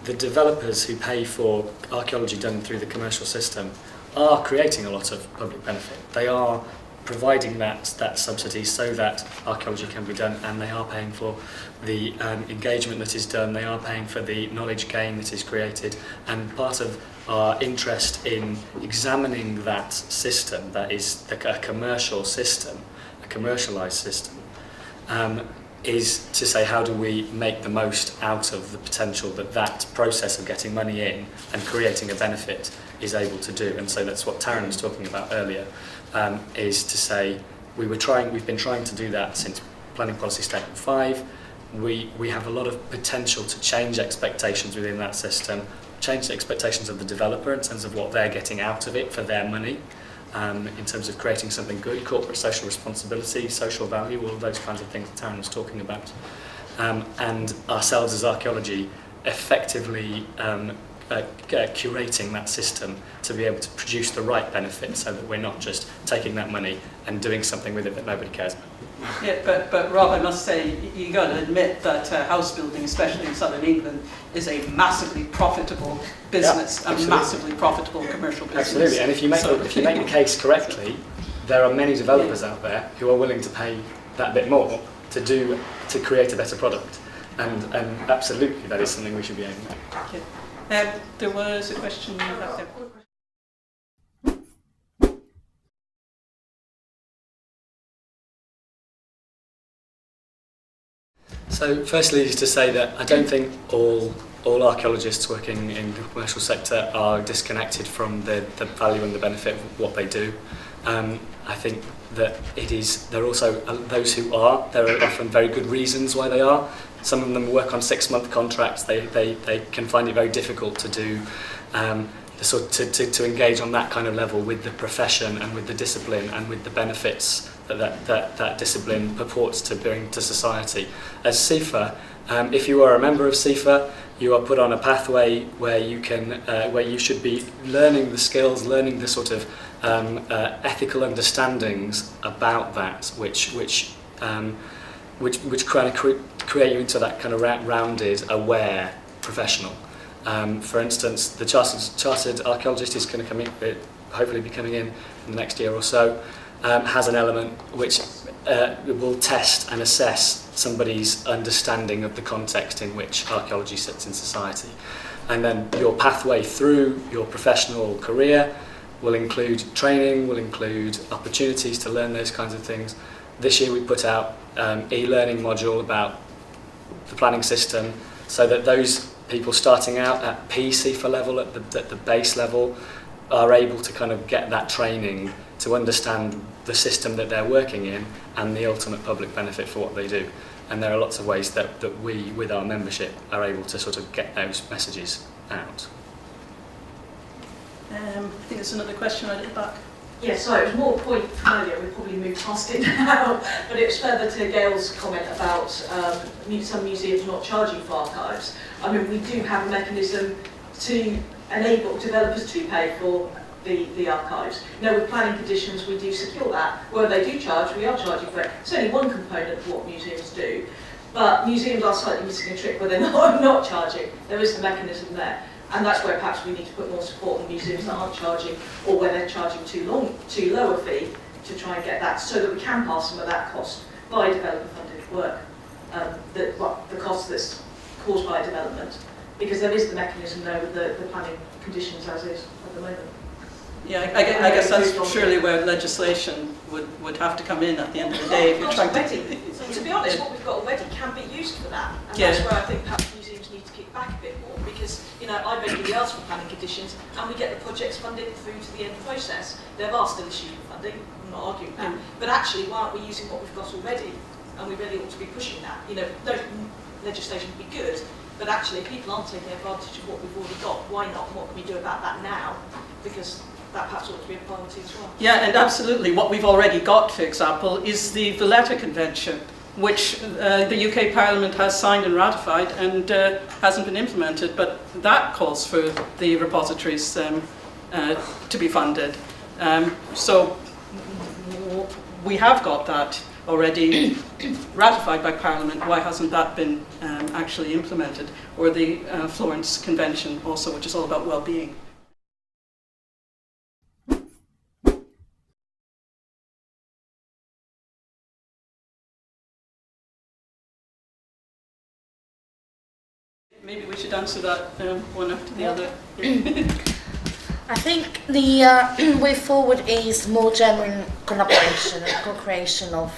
the developers who pay for archaeology done through the commercial system are creating a lot of public benefit. They are providing that subsidy so that archaeology can be done, and they are paying for the engagement that is done, they are paying for the knowledge gain that is created, and part of our interest in examining that system, that is a commercial system, a commercialised system, is to say how do we make the most out of the potential that that process of getting money in and creating a benefit is able to do. And so that's what Taryn was talking about earlier, is to say we've been trying to do that since Planning Policy Statement 5. We have a lot of potential to change expectations within that system, change the expectations of the developer in terms of what they're getting out of it for their money, in terms of creating something good, corporate social responsibility, social value, all of those kinds of things that Taryn was talking about. And ourselves as archaeology effectively curating that system to be able to produce the right benefit so that we're not just taking that money and doing something with it that nobody cares about. Yeah, but Rob, I must say, you got to admit that house building, especially in southern England, is a massively profitable business, a massively profitable commercial business. Absolutely, and if you make the case correctly, there are many developers out there who are willing to pay that bit more to create a better product, and absolutely that is something we should be aiming at. Okay. There was a question back there. So firstly is to say that I don't think all archaeologists working in the commercial sector are disconnected from the value and the benefit of what they do. I think that there are also those who are. There are often very good reasons why they are. Some of them work on 6-month contracts. They can find it very difficult to do to engage on that kind of level with the profession and with the discipline and with the benefits that discipline purports to bring to society. As CIFA, if you are a member of CIFA, you are put on a pathway where you should be learning the skills, learning the sort of ethical understandings about that, which kind of create you into that kind of rounded, aware professional. For instance, the chartered archaeologist is going to hopefully be coming in the next year or so. Has an element which will test and assess somebody's understanding of the context in which archaeology sits in society. And then your pathway through your professional career will include training, will include opportunities to learn those kinds of things. This year we put out e-learning module about the planning system so that those people starting out at CIFA level, at the base level, are able to kind of get that training to understand the system that they're working in and the ultimate public benefit for what they do. And there are lots of ways that we, with our membership, are able to sort of get those messages out. I think there's another question right at the back. Yeah, sorry, it was more a point from earlier, we've probably moved past it now, but it was further to Gail's comment about some museums not charging for archives. I mean, we do have a mechanism to enable developers to pay for the archives. You know, with planning conditions, we do secure that. Where they do charge, we are charging for it. It's only one component of what museums do, but museums are slightly missing a trick where they're not charging. There is the mechanism there. And that's where perhaps we need to put more support on museums that aren't charging, or where they're charging too low a fee to try and get that, so that we can pass some of that cost by developer-funded work, the cost that's caused by development, because there is the mechanism there with the planning conditions as is at the moment. Yeah, I guess that's surely where legislation would have to come in at the end of the day if you're trying to... To be honest, what we've got already can be used for that, and Yeah. that's where I think perhaps museums need to kick back a bit more, because I regularly ask for planning conditions, and we get the projects funded through to the end process. There are still issues with funding, I'm not arguing that, but actually, why aren't we using what we've got already? And we really ought to be pushing that. No legislation would be good, but actually, if people aren't taking advantage of what we've already got, why not? And what can we do about that now? Because that perhaps ought to be a priority as well. Yeah, and absolutely. What we've already got, for example, is the Valletta Convention, which the UK Parliament has signed and ratified and hasn't been implemented, but that calls for the repositories to be funded. So we have got that already ratified by Parliament. Why hasn't that been actually implemented? Or the Florence Convention also, which is all about well-being. Maybe we should answer that one after the other. I think the way forward is more genuine collaboration and co-creation of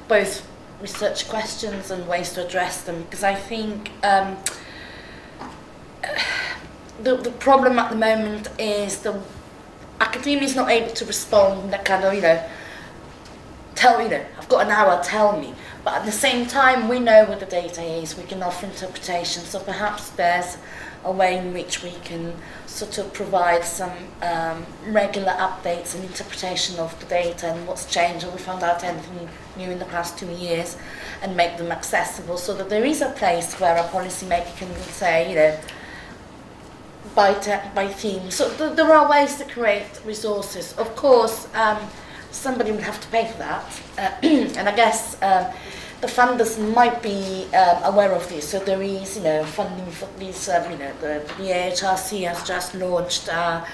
both research questions and ways to address them, because I think the problem at the moment is the academia is not able to respond, that kind of, I've got an hour, tell me. But at the same time, we know what the data is, we can offer interpretation, so perhaps there's a way in which we can sort of provide some regular updates and interpretation of the data and what's changed, and we found out anything new in the past 2 years, and make them accessible so that there is a place where a policymaker can say, by theme. So there are ways to create resources. Of course, somebody would have to pay for that, and I guess the funders might be aware of this. So there is, funding for these. The AHRC has just launched a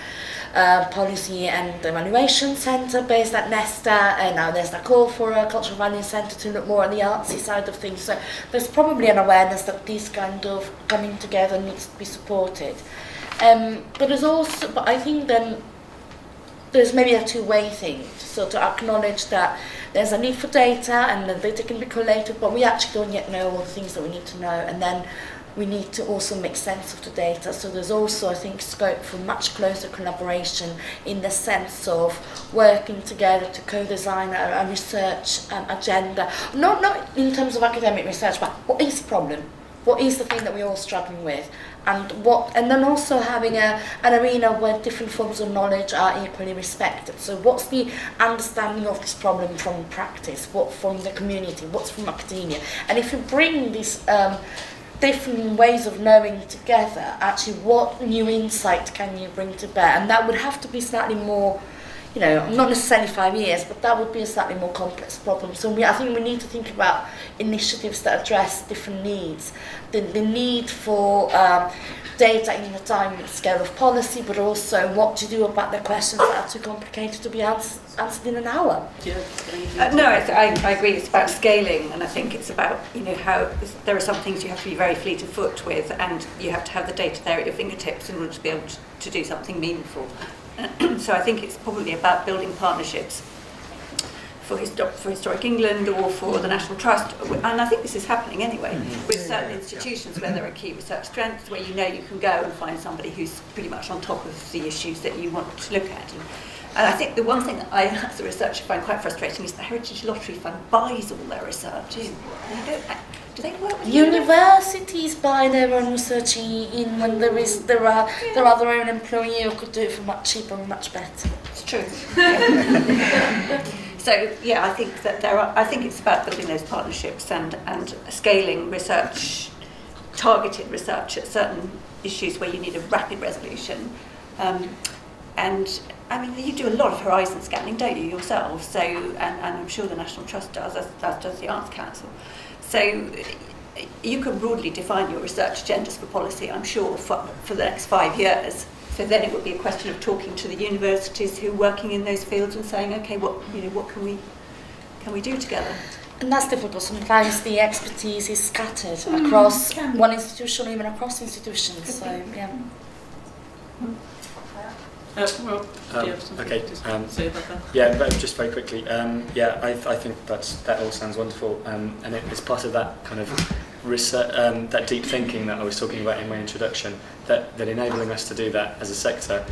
policy and evaluation centre based at Nesta, and now there's a call for a cultural value centre to look more at the artsy side of things. So there's probably an awareness that this kind of coming together needs to be supported. But I think then there's maybe a two-way thing. So to acknowledge that there's a need for data and the data can be collated, but we actually don't yet know all the things that we need to know, and then we need to also make sense of the data. So there's also, I think, scope for much closer collaboration in the sense of working together to co-design a research agenda. Not in terms of academic research, but what is the problem? What is the thing that we're all struggling with? And then also having an arena where different forms of knowledge are equally respected. So what's the understanding of this problem from practice? What from the community? What's from academia? And if you bring these different ways of knowing together, actually what new insight can you bring to bear? And that would have to be slightly more, not necessarily 5 years, but that would be a slightly more complex problem. So I think we need to think about initiatives that address different needs. The need for data in the time and scale of policy, but also what to do about the questions that are too complicated to be answered in an hour. No, I agree. It's about scaling, and I think it's about how there are some things you have to be very fleet of foot with, and you have to have the data there at your fingertips in order to be able to do something meaningful. So I think it's probably about building partnerships for Historic England or for the National Trust, and I think this is happening anyway, with certain institutions where there are key research strengths, where you can go and find somebody who's pretty much on top of the issues that you want to look at. And I think the one thing that I, as a researcher, find quite frustrating is the Heritage Lottery Fund buys all their research. Do they work with universities buy their own research in when there are their own employee who could do it for much cheaper and much better. It's true. So yeah, I think that I think it's about building those partnerships and scaling research, targeted research at certain issues where you need a rapid resolution. And I mean, you do a lot of horizon scanning, don't you, yourselves? So, and I'm sure the National Trust does, as does the Arts Council. So you can broadly define your research agendas for policy, I'm sure, for the next 5 years. So then it would be a question of talking to the universities who are working in those fields and saying, okay, what can we do together? And that's difficult. Sometimes the expertise is scattered across one institution or even across institutions. So yeah. Well, do you have something okay, to say about that? Yeah, but just very quickly. I think that all sounds wonderful, and it's part of that kind of research, that deep thinking that I was talking about in my introduction. That enabling us to do that as a sector,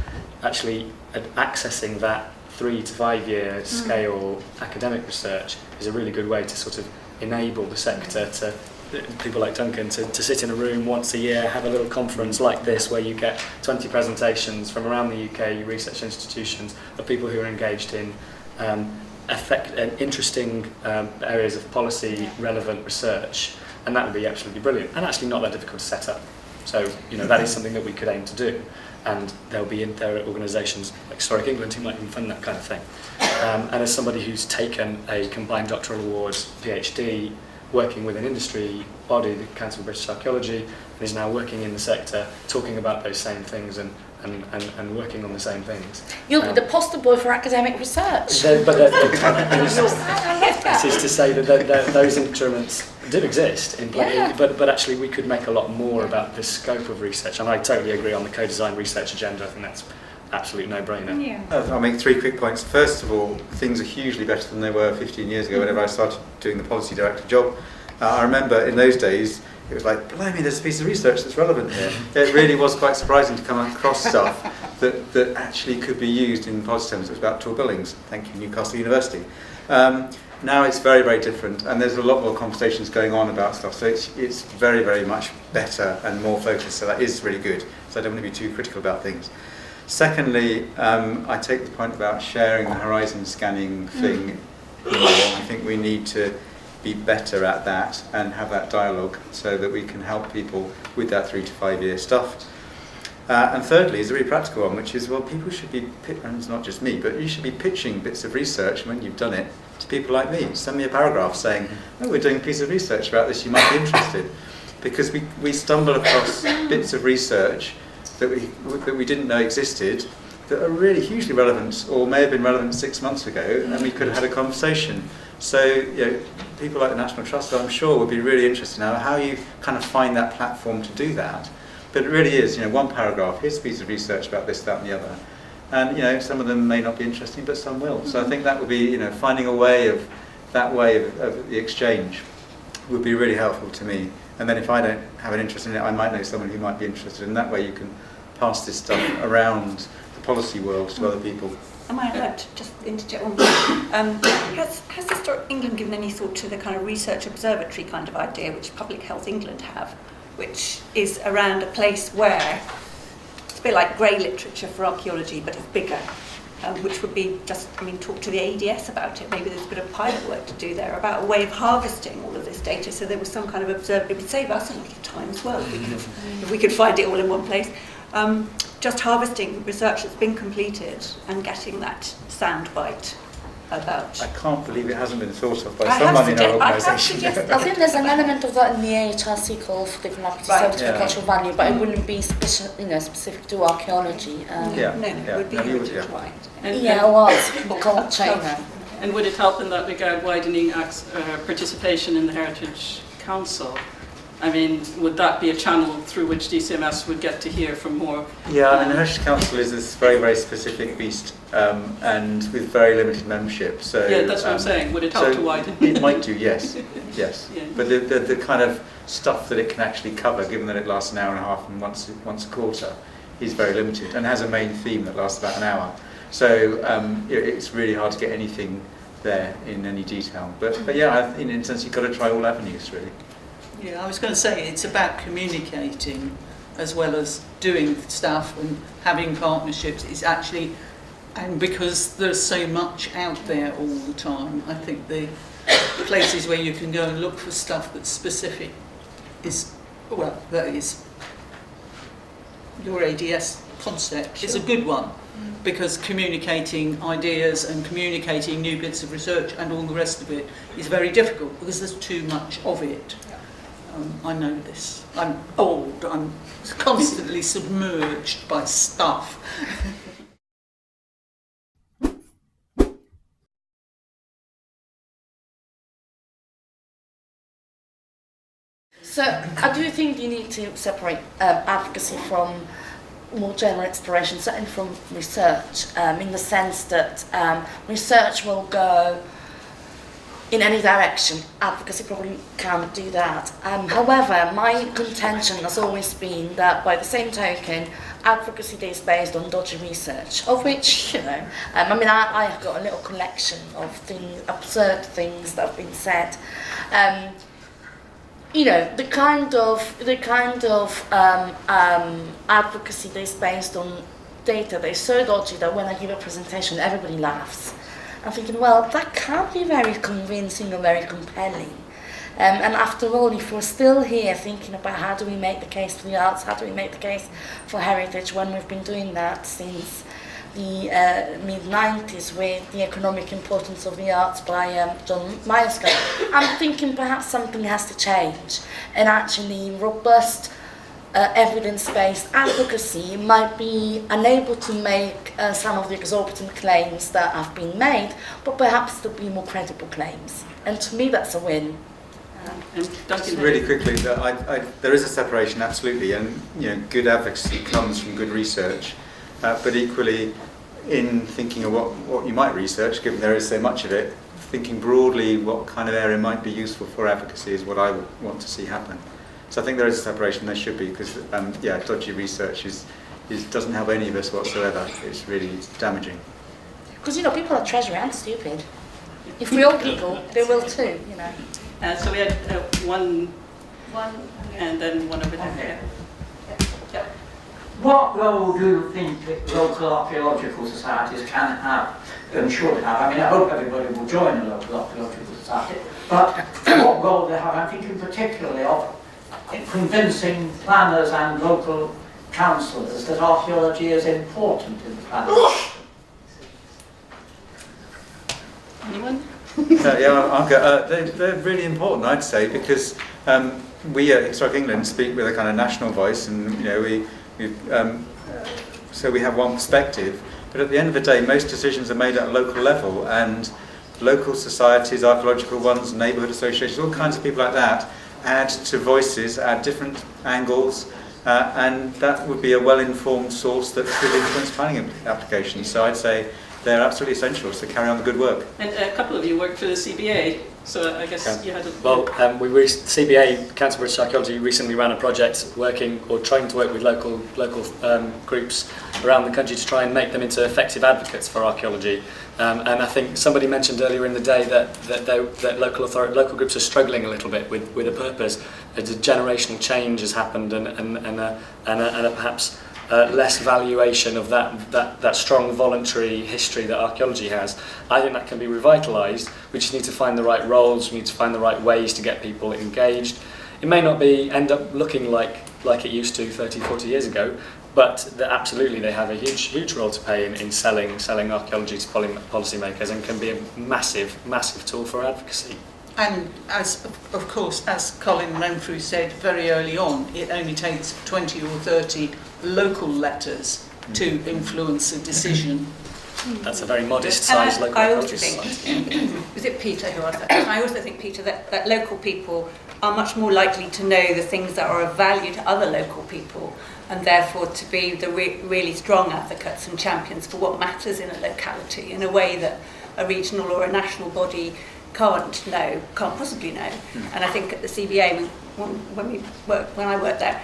actually accessing that 3 to 5 year scale academic research is a really good way to sort of enable the sector to. People like Duncan to sit in a room once a year, have a little conference like this where you get 20 presentations from around the UK research institutions of people who are engaged in interesting areas of policy relevant research, and that would be absolutely brilliant and actually not that difficult to set up. So that is something that we could aim to do, and there are organisations like Historic England who might even fund that kind of thing. And as somebody who's taken a combined doctoral award PhD working with an industry body, the Council of British Archaeology, and is now working in the sector, talking about those same things and working on the same things. You'll be the poster boy for academic research. This is to say that those instruments do exist, but actually we could make a lot more about the scope of research, and I totally agree on the co-design research agenda. I think that's absolute no-brainer. Yeah. I'll make 3 quick points. First of all, things are hugely better than they were 15 years ago whenever I started doing the policy director job. I remember in those days, it was like, blimey, there's a piece of research that's relevant here. It really was quite surprising to come across stuff that actually could be used in policy terms. It was about tall buildings. Thank you, Newcastle University. Now it's very, very different, and there's a lot more conversations going on about stuff, so it's very, very much better and more focused, so that is really good. So I don't want to be too critical about things. Secondly, I take the point about sharing the horizon scanning thing more. I think we need to be better at that and have that dialogue so that we can help people with that 3 to 5 year stuff. And thirdly is a really practical one, which is, well, people should be, and it's not just me, but you should be pitching bits of research when you've done it to people like me. Send me a paragraph saying, oh, we're doing a piece of research about this, you might be interested. Because we stumble across bits of research that we didn't know existed that are really hugely relevant, or may have been relevant 6 months ago, and we could have had a conversation. So people like the National Trust, I'm sure, would be really interested now how you kind of find that platform to do that. But it really is, one paragraph, here's a piece of research about this, that and the other. And some of them may not be interesting, but some will. So I think that would be, finding a way of the exchange would be really helpful to me. And then if I don't have an interest in it, I might know someone who might be interested. And that way you can pass this stuff around the policy world to other people. Am I allowed to just interject one more? Has Historic England given any thought to the kind of research observatory kind of idea which Public Health England have, which is around a place where it's a bit like grey literature for archaeology, but it's bigger, which would be talk to the ADS about it. Maybe there's a bit of pilot work to do there about a way of harvesting all of this data, so there was some kind of it would save us a lot of time as well if we could find it all in one place. Just harvesting research that's been completed and getting that soundbite about. I can't believe it hasn't been thought of by someone in our organisation. I think there's an element of that in the AHRC call for the collaborative service for cultural value, but it wouldn't be specific to archaeology. It would be right. Cold chain. And would it help in that regard widening participation in the Heritage Council? Would that be a channel through which DCMS would get to hear from more? Yeah, the Heritage Council is this very, very specific beast, and with very limited membership. So yeah, that's what I'm saying. Would it help to widen? It might do, yes, yes. Yeah. But the kind of stuff that it can actually cover, given that it lasts an hour and a half and once a quarter, is very limited and has a main theme that lasts about an hour. So it's really hard to get anything there in any detail. But yeah, in a sense, you've got to try all avenues, really. Yeah, I was going to say it's about communicating as well as doing stuff and having partnerships. It's actually, and because there's so much out there all the time, I think the places where you can go and look for stuff that's specific that is your ADS concept is a good one, because communicating ideas and communicating new bits of research and all the rest of it is very difficult because there's too much of it. I know this. I'm old. I'm constantly submerged by stuff. So I do think you need to separate advocacy from more general exploration, certainly from research, in the sense that research will go in any direction. Advocacy probably can't do that. However, my contention has always been that, by the same token, advocacy is based on dodgy research, of which, I have got a little collection of absurd things that have been said. The kind of advocacy that is based on data that is so dodgy that when I give a presentation, everybody laughs. I'm thinking, well, that can't be very convincing or very compelling. And after all, if we're still here thinking about how do we make the case for the arts, how do we make the case for heritage, when we've been doing that since the mid-90s with the economic importance of the arts by John Myerscough, I'm thinking perhaps something has to change. And actually, robust evidence-based advocacy might be unable to make some of the exorbitant claims that have been made, but perhaps there'll be more credible claims. And to me, that's a win. And Duncan, Really quickly, there is a separation, absolutely, and good advocacy comes from good research, but equally, in thinking of what you might research, given there is so much of it, thinking broadly what kind of area might be useful for advocacy is what I would want to see happen. So I think there is a separation, there should be, because dodgy research doesn't help any of us whatsoever. It's really damaging. Because people are treasury and stupid. If we all giggle, they will too. so we had one, and then one over there. Yeah. What role do you think that local archaeological societies can have and should have? I hope everybody will join a local archaeological society, but what role they have? I'm thinking particularly of convincing planners and local councillors that archaeology is important in the planning. Anyone? I'll go. They're really important, I'd say, because we at Historic England speak with a kind of national voice, and so we have one perspective. But at the end of the day, most decisions are made at a local level, and local societies, archaeological ones, neighbourhood associations, all kinds of people like that, add to voices at different angles, and that would be a well-informed source that could influence planning applications. So I'd say they're absolutely essential to carry on the good work. And a couple of you worked for the CBA, so I guess you had a... Well, CBA, Council of British Archaeology, recently ran a project trying to work with local groups around the country to try and make them into effective advocates for archaeology. And I think somebody mentioned earlier in the day that local groups are struggling a little bit with a purpose. A generational change has happened, and a perhaps less valuation of that strong voluntary history that archaeology has. I think that can be revitalised. We just need to find the right roles, we need to find the right ways to get people engaged. It may not end up looking like it used to 30, 40 years ago, but absolutely they have a huge role to play in selling archaeology to policymakers, and can be a massive tool for advocacy. And as Colin ran through said very early on, it only takes 20 or 30 local letters to influence a decision. That's a very modest-sized local archaeology society. Was it Peter who asked that? I also think, Peter, that local people are much more likely to know the things that are of value to other local people, and therefore to be the really strong advocates and champions for what matters in a locality in a way that a regional or a national body can't possibly know. And I think at the CBA, when I worked there,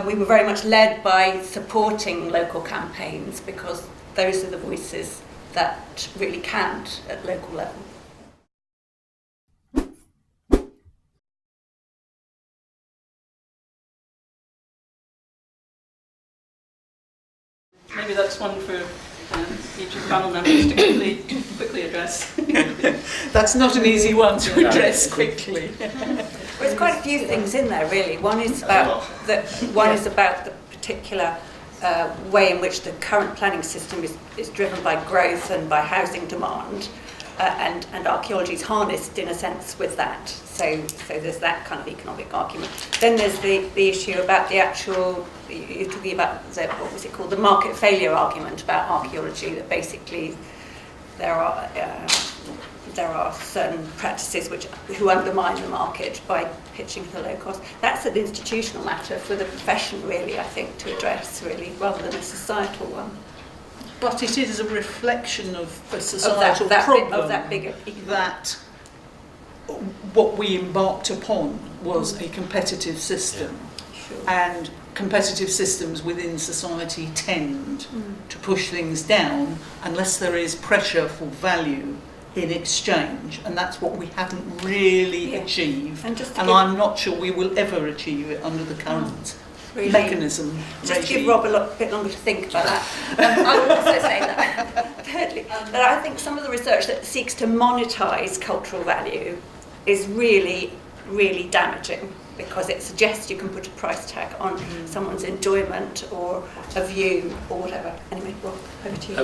we were very much led by supporting local campaigns, because those are the voices that really count at local level. Maybe that's one for each of the panel members to quickly address. That's not an easy one to address quickly. Well, there's quite a few things in there, really. One is about the particular way in which the current planning system is driven by growth and by housing demand, and archaeology is harnessed in a sense with that. So there's that kind of economic argument. Then there's the issue about the actual, you're talking about the market failure argument about archaeology, that basically there are certain practices who undermine the market by pitching for the low cost. That's an institutional matter for the profession, really, I think, to address, really, rather than a societal one. But it is a reflection of a societal Of that bigger that what we embarked upon was a competitive system. Sure. And competitive systems within society tend to push things down unless there is pressure for value in exchange, and that's what we haven't really achieved, and I'm not sure we will ever achieve it under the current mechanism. Just give Rob a bit longer to think about that. I would also say that, thirdly, that I think some of the research that seeks to monetise cultural value is really, really damaging, because it suggests you can put a price tag on someone's enjoyment or a view or whatever. Anyway, Rob, over to you.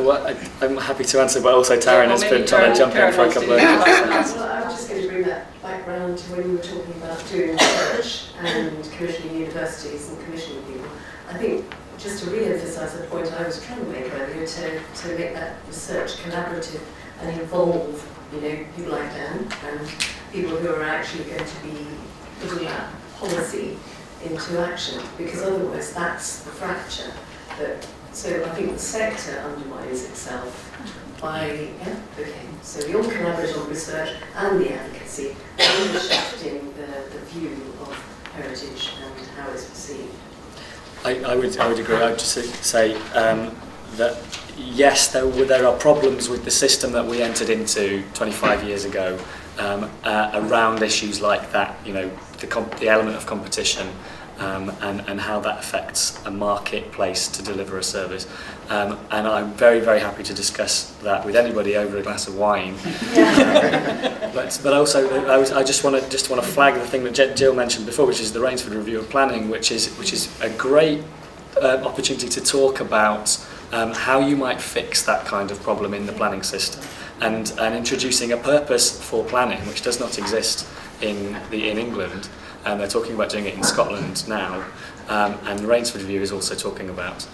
I'm happy to answer, but also Taryn has been trying to jump in for a couple of Well, I was just going to bring that back round to when you were talking about doing research and commissioning universities and commissioning people. I think, just to re-emphasise the point I was trying to make earlier, to make that research collaborative and involve, people like Dan and people who are actually going to be putting that policy into action, because otherwise that's the fracture. So I think the sector undermines itself by, so we all collaborate on research and the advocacy, and shifting the view of heritage and how it's perceived. I would agree. I would just say that yes, there are problems with the system that we entered into 25 years ago around issues like that. The element of competition and how that affects a marketplace to deliver a service. And I'm very, very happy to discuss that with anybody over a glass of wine. But also, I just want to flag the thing that Gill mentioned before, which is the Rainsford Review of Planning, which is a great opportunity to talk about how you might fix that kind of problem in the planning system, and introducing a purpose for planning, which does not exist in England. And they're talking about doing it in Scotland now, and the Rainsford Review is also talking about,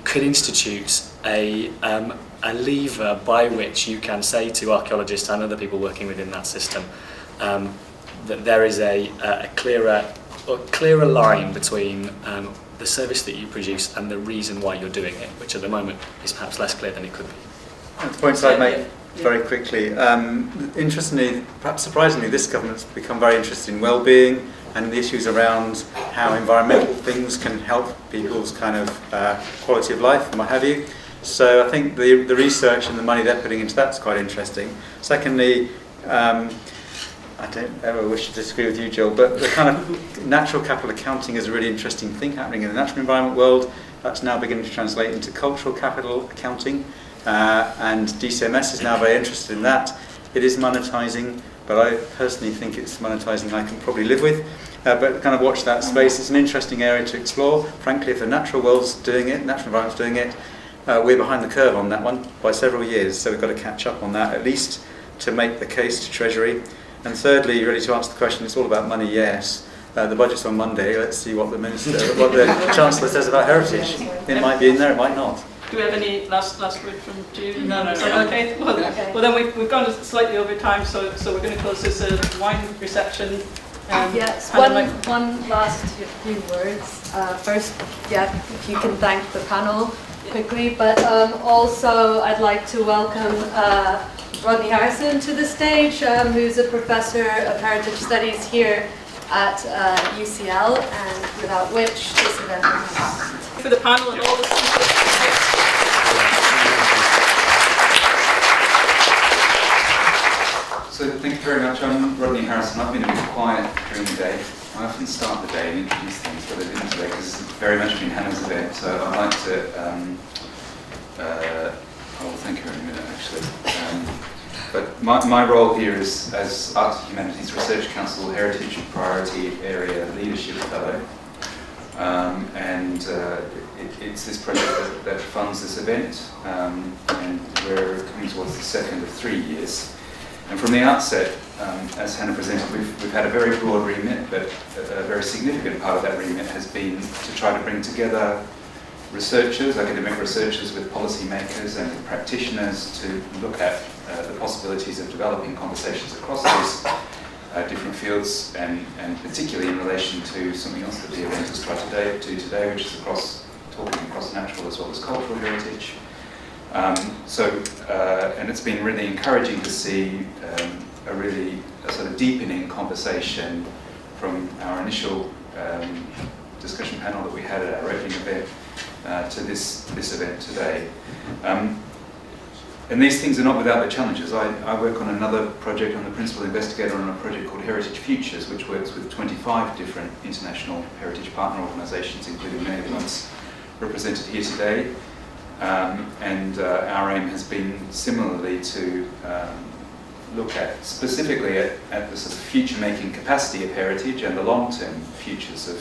could institute a lever by which you can say to archaeologists and other people working within that system that there is a clearer line between the service that you produce and the reason why you're doing it, which at the moment is perhaps less clear than it could be. The points I'd make very quickly. Interestingly, perhaps surprisingly, this government's become very interested in well-being and the issues around how environmental things can help people's kind of quality of life and what have you. So I think the research and the money they're putting into that's quite interesting. Secondly, I don't ever wish to disagree with you, Gill, but the kind of natural capital accounting is a really interesting thing happening in the natural environment world. That's now beginning to translate into cultural capital accounting. And DCMS is now very interested in that. It is monetising, but I personally think it's monetising I can probably live with. But kind of watch that space. It's an interesting area to explore. Frankly, if the natural world's doing it, natural environment's doing it, we're behind the curve on that one by several years. So we've got to catch up on that, at least to make the case to Treasury. And thirdly, really to answer the question, it's all about money, yes. The budget's on Monday. Let's see what the Chancellor says about heritage. It might be in there, it might not. Do we have any last word from Jude? No. Okay. Well, then we've gone slightly over time, so we're going to close this wine reception. Yes, one last few words. First, if you can thank the panel quickly, but also I'd like to welcome Rodney Harrison to the stage, who's a professor of heritage studies here at UCL, and without which this event would not happen. For the panel and all the speakers. So thank you very much. I'm Rodney Harrison. I've been a bit quiet during the day. I often start the day and introduce things, but I didn't today because it's very much been Hannah's event. So I'd like to, I'll thank her in a minute actually. But my role here is as Arts and Humanities Research Council Heritage Priority Area Leadership Fellow. It's this project that funds this event, and we're coming towards the second of 3 years. And from the outset, as Hannah presented, we've had a very broad remit, but a very significant part of that remit has been to try to bring together researchers, academic researchers with policymakers and practitioners to look at the possibilities of developing conversations across those different fields, and particularly in relation to something else that the event has tried to do today, which is talking across natural as well as cultural heritage. And it's been really encouraging to see a sort of deepening conversation from our initial discussion panel that we had at our opening event to this event today. And these things are not without their challenges. I work on another project, I'm the principal investigator on a project called Heritage Futures, which works with 25 different international heritage partner organisations, including many of the ones represented here today. Our aim has been similarly to look at specifically at the sort of future-making capacity of heritage and the long-term futures of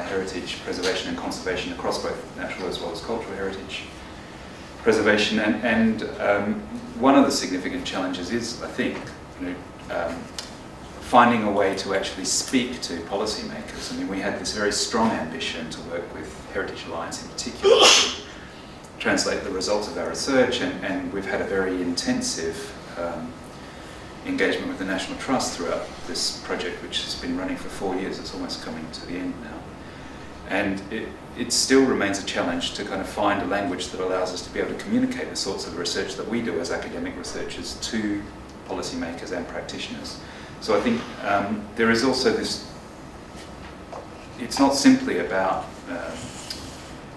heritage preservation and conservation across both natural as well as cultural heritage preservation. And one of the significant challenges is, I think, finding a way to actually speak to policymakers. I mean, we had this very strong ambition to work with Heritage Alliance in particular to translate the results of our research, and we've had a very intensive engagement with the National Trust throughout this project, which has been running for 4 years. It's almost coming to the end now. And it still remains a challenge to kind of find a language that allows us to be able to communicate the sorts of research that we do as academic researchers to policymakers and practitioners. So I think there is also this, it's not simply about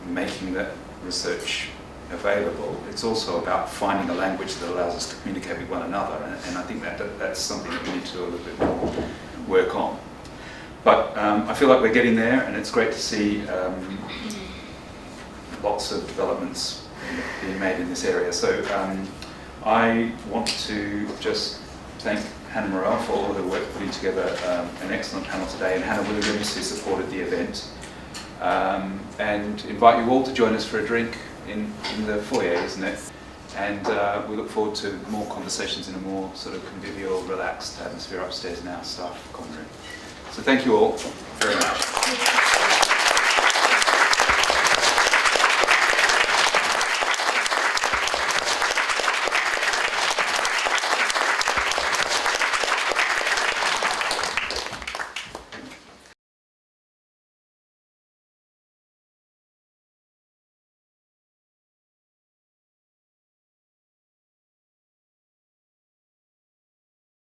making that research available, it's also about finding a language that allows us to communicate with one another, and I think that's something that we need to do a little bit more work on. But I feel like we're getting there, and it's great to see lots of developments being made in this area. So I want to just thank Hana Morel for all of her work putting together an excellent panel today, and Hannah Williams, who supported the event, and invite you all to join us for a drink in the foyer, isn't it? And we look forward to more conversations in a more sort of convivial, relaxed atmosphere upstairs in our staff common room. So thank you all very much.